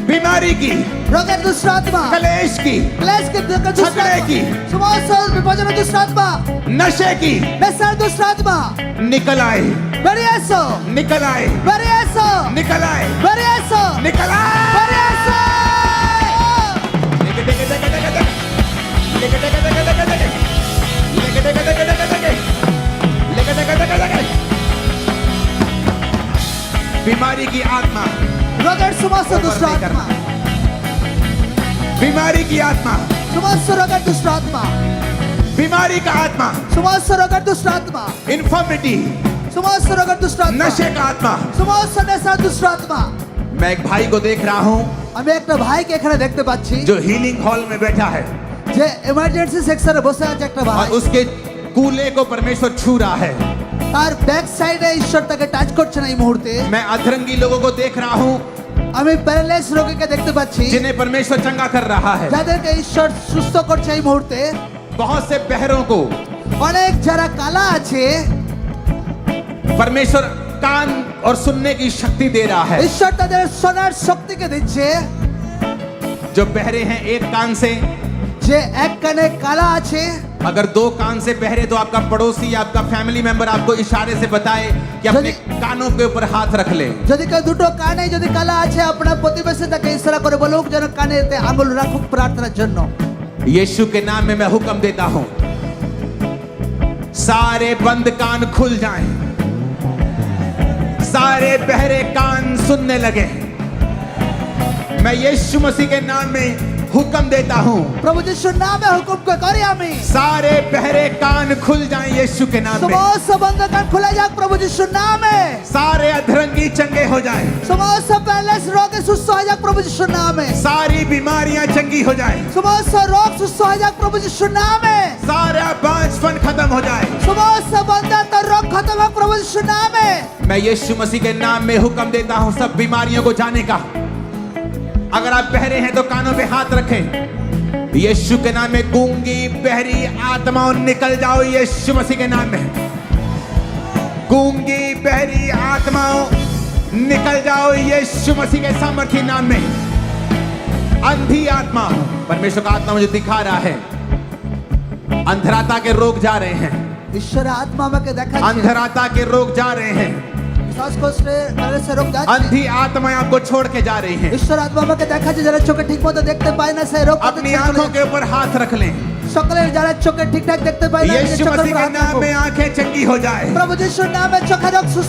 बीमारी की,
রোগের দুষ্ট আত্মা,
कलेश की,
ক্লেশকে দুষ্ট
ঝগড়ে
আত্মা,
কি,
সমস্ত বিপজ্জনক দুষ্ট আত্মা,
नशे की,
নেশার দুষ্ট আত্মা,
निकल आए,
বেরিয়ে এসো,
निकल आए,
বেরিয়ে এসো,
निकल आए,
বেরিয়ে এসো,
निकल आए।
বেরিয়ে এসো।
लेके देके देके देके देके। लेके देके देके देके देके। लेके देके देके देके देके। लेके देके देके देके। बीमारी की आत्मा,
রোগের সমস্ত দুষ্ট
नहीं
আত্মা,
बीमारी की आत्मा,
সমস্ত রোগের দুষ্ট আত্মা,
बीमारी का आत्मा,
সমস্ত রোগের দুষ্ট আত্মা,
इन्फर्मिटी,
সমস্ত রোগের দুষ্ট আত্মা,
नशे का आत्मा।
সমস্ত নেশার দুষ্ট আত্মা।
मैं एक भाई को देख रहा हूँ
আমি একটা ভাইকে এখানে দেখতে পাচ্ছি
जो हीलिंग हॉल में बैठा है
যে এমার্জেন্সি সেকশনে বসে আছে একটা ভাই,
और उसके कूले को परमेश्वर छू रहा है।
তার ব্যাক সাইডে ঈশ্বর তাকে টাচ করছে না এই মুহূর্তে।
मैं अधरंगी लोगों को देख रहा हूँ
আমি প্যারালাইজ রোগীকে দেখতে পাচ্ছি
जिन्हें परमेश्वर चंगा कर रहा है।
যাদেরকে ঈশ্বর সুস্থ করছে এই মুহূর্তে।
बहुत से बहरों को
অনেক যারা কালা আছে
परमेश्वर कान और सुनने की शक्ति दे रहा है।
ঈশ্বর তাদের শোনার শক্তিকে দিচ্ছে।
जो बहरे हैं एक कान से,
যে এক কানে কালা আছে,
अगर 2 कान से बहरे तो आपका पड़ोसी या आपका फैमिली मेंबर आपको इशारे से बताए कि अपने कानों के ऊपर हाथ रख ले।
যদি কেউ দুটো কানে যদি কালা আছে আপনার প্রতিবেশী তাকে ইশারা করে বলুক যেন কানেতে আঙুল রাখুক প্রার্থনার জন্য।
यीशु के नाम में मैं हुक्म देता हूं, सारे बंद कान खुल जाएं, सारे बहरे कान सुनने लगे। मैं यीशु मसीह के नाम में हुक्म देता हूं,
প্রভু যিশুর নামে হুকুম করি আমি,
सारे बहरे कान खुल जाएं यीशु के नाम में।
সমস্ত বন্ধ কান খুলে যাক প্রভু যিশুর নামে,
सारे अधरंगी चंगे हो जाएं,
সমস্ত প্যারালাইজ রোগে সুস্থ হয়ে যাক প্রভু যিশুর নামে,
सारी बीमारियां चंगी हो जाएं,
সমস্ত রোগ সুস্থ হয়ে যাক প্রভু যিশুর নামে,
सारा बांझपन खत्म हो जाए।
সমস্ত বন্ধাত্ম রোগ খতম হোক প্রভু যিশুর নামে।
मैं यीशु मसीह के नाम में हुक्म देता हूं सब बीमारियों को जाने का। अगर आप बहरे हैं तो कानों पे हाथ रखें। यीशु के नाम में गूंगी बहरी आत्माओं निकल जाओ यीशु मसीह के नाम में। गूंगी बहरी आत्माओं निकल जाओ यीशु मसीह के सामर्थी नाम में। अंधी आत्मा, परमेश्वर का आत्मा मुझे दिखा रहा है, अंधराता के रोग जा रहे हैं,
ঈশ্বরের আত্মা আমাকে দেখাচ্ছে
अंधराता के रोग जा रहे हैं,
শ্বাসকষ্টের প্যারালাইসিস রোগ যাচ্ছে।
अंधी आत्माएं आपको छोड़ के जा रही हैं।
ঈশ্বর আত্মা আমাকে দেখাচ্ছে যারা চোখে ঠিকমতো দেখতে পায় না সেই রোগ
अपनी आंखों के ऊपर हाथ रख लें।
সকলের যারা চোখে ঠিকঠাক দেখতে পায় না
यीशु मसीह के नाम में आंखें चंगी हो जाए।
প্রভু যিশুর নামে চোখের রোগ সুস্থ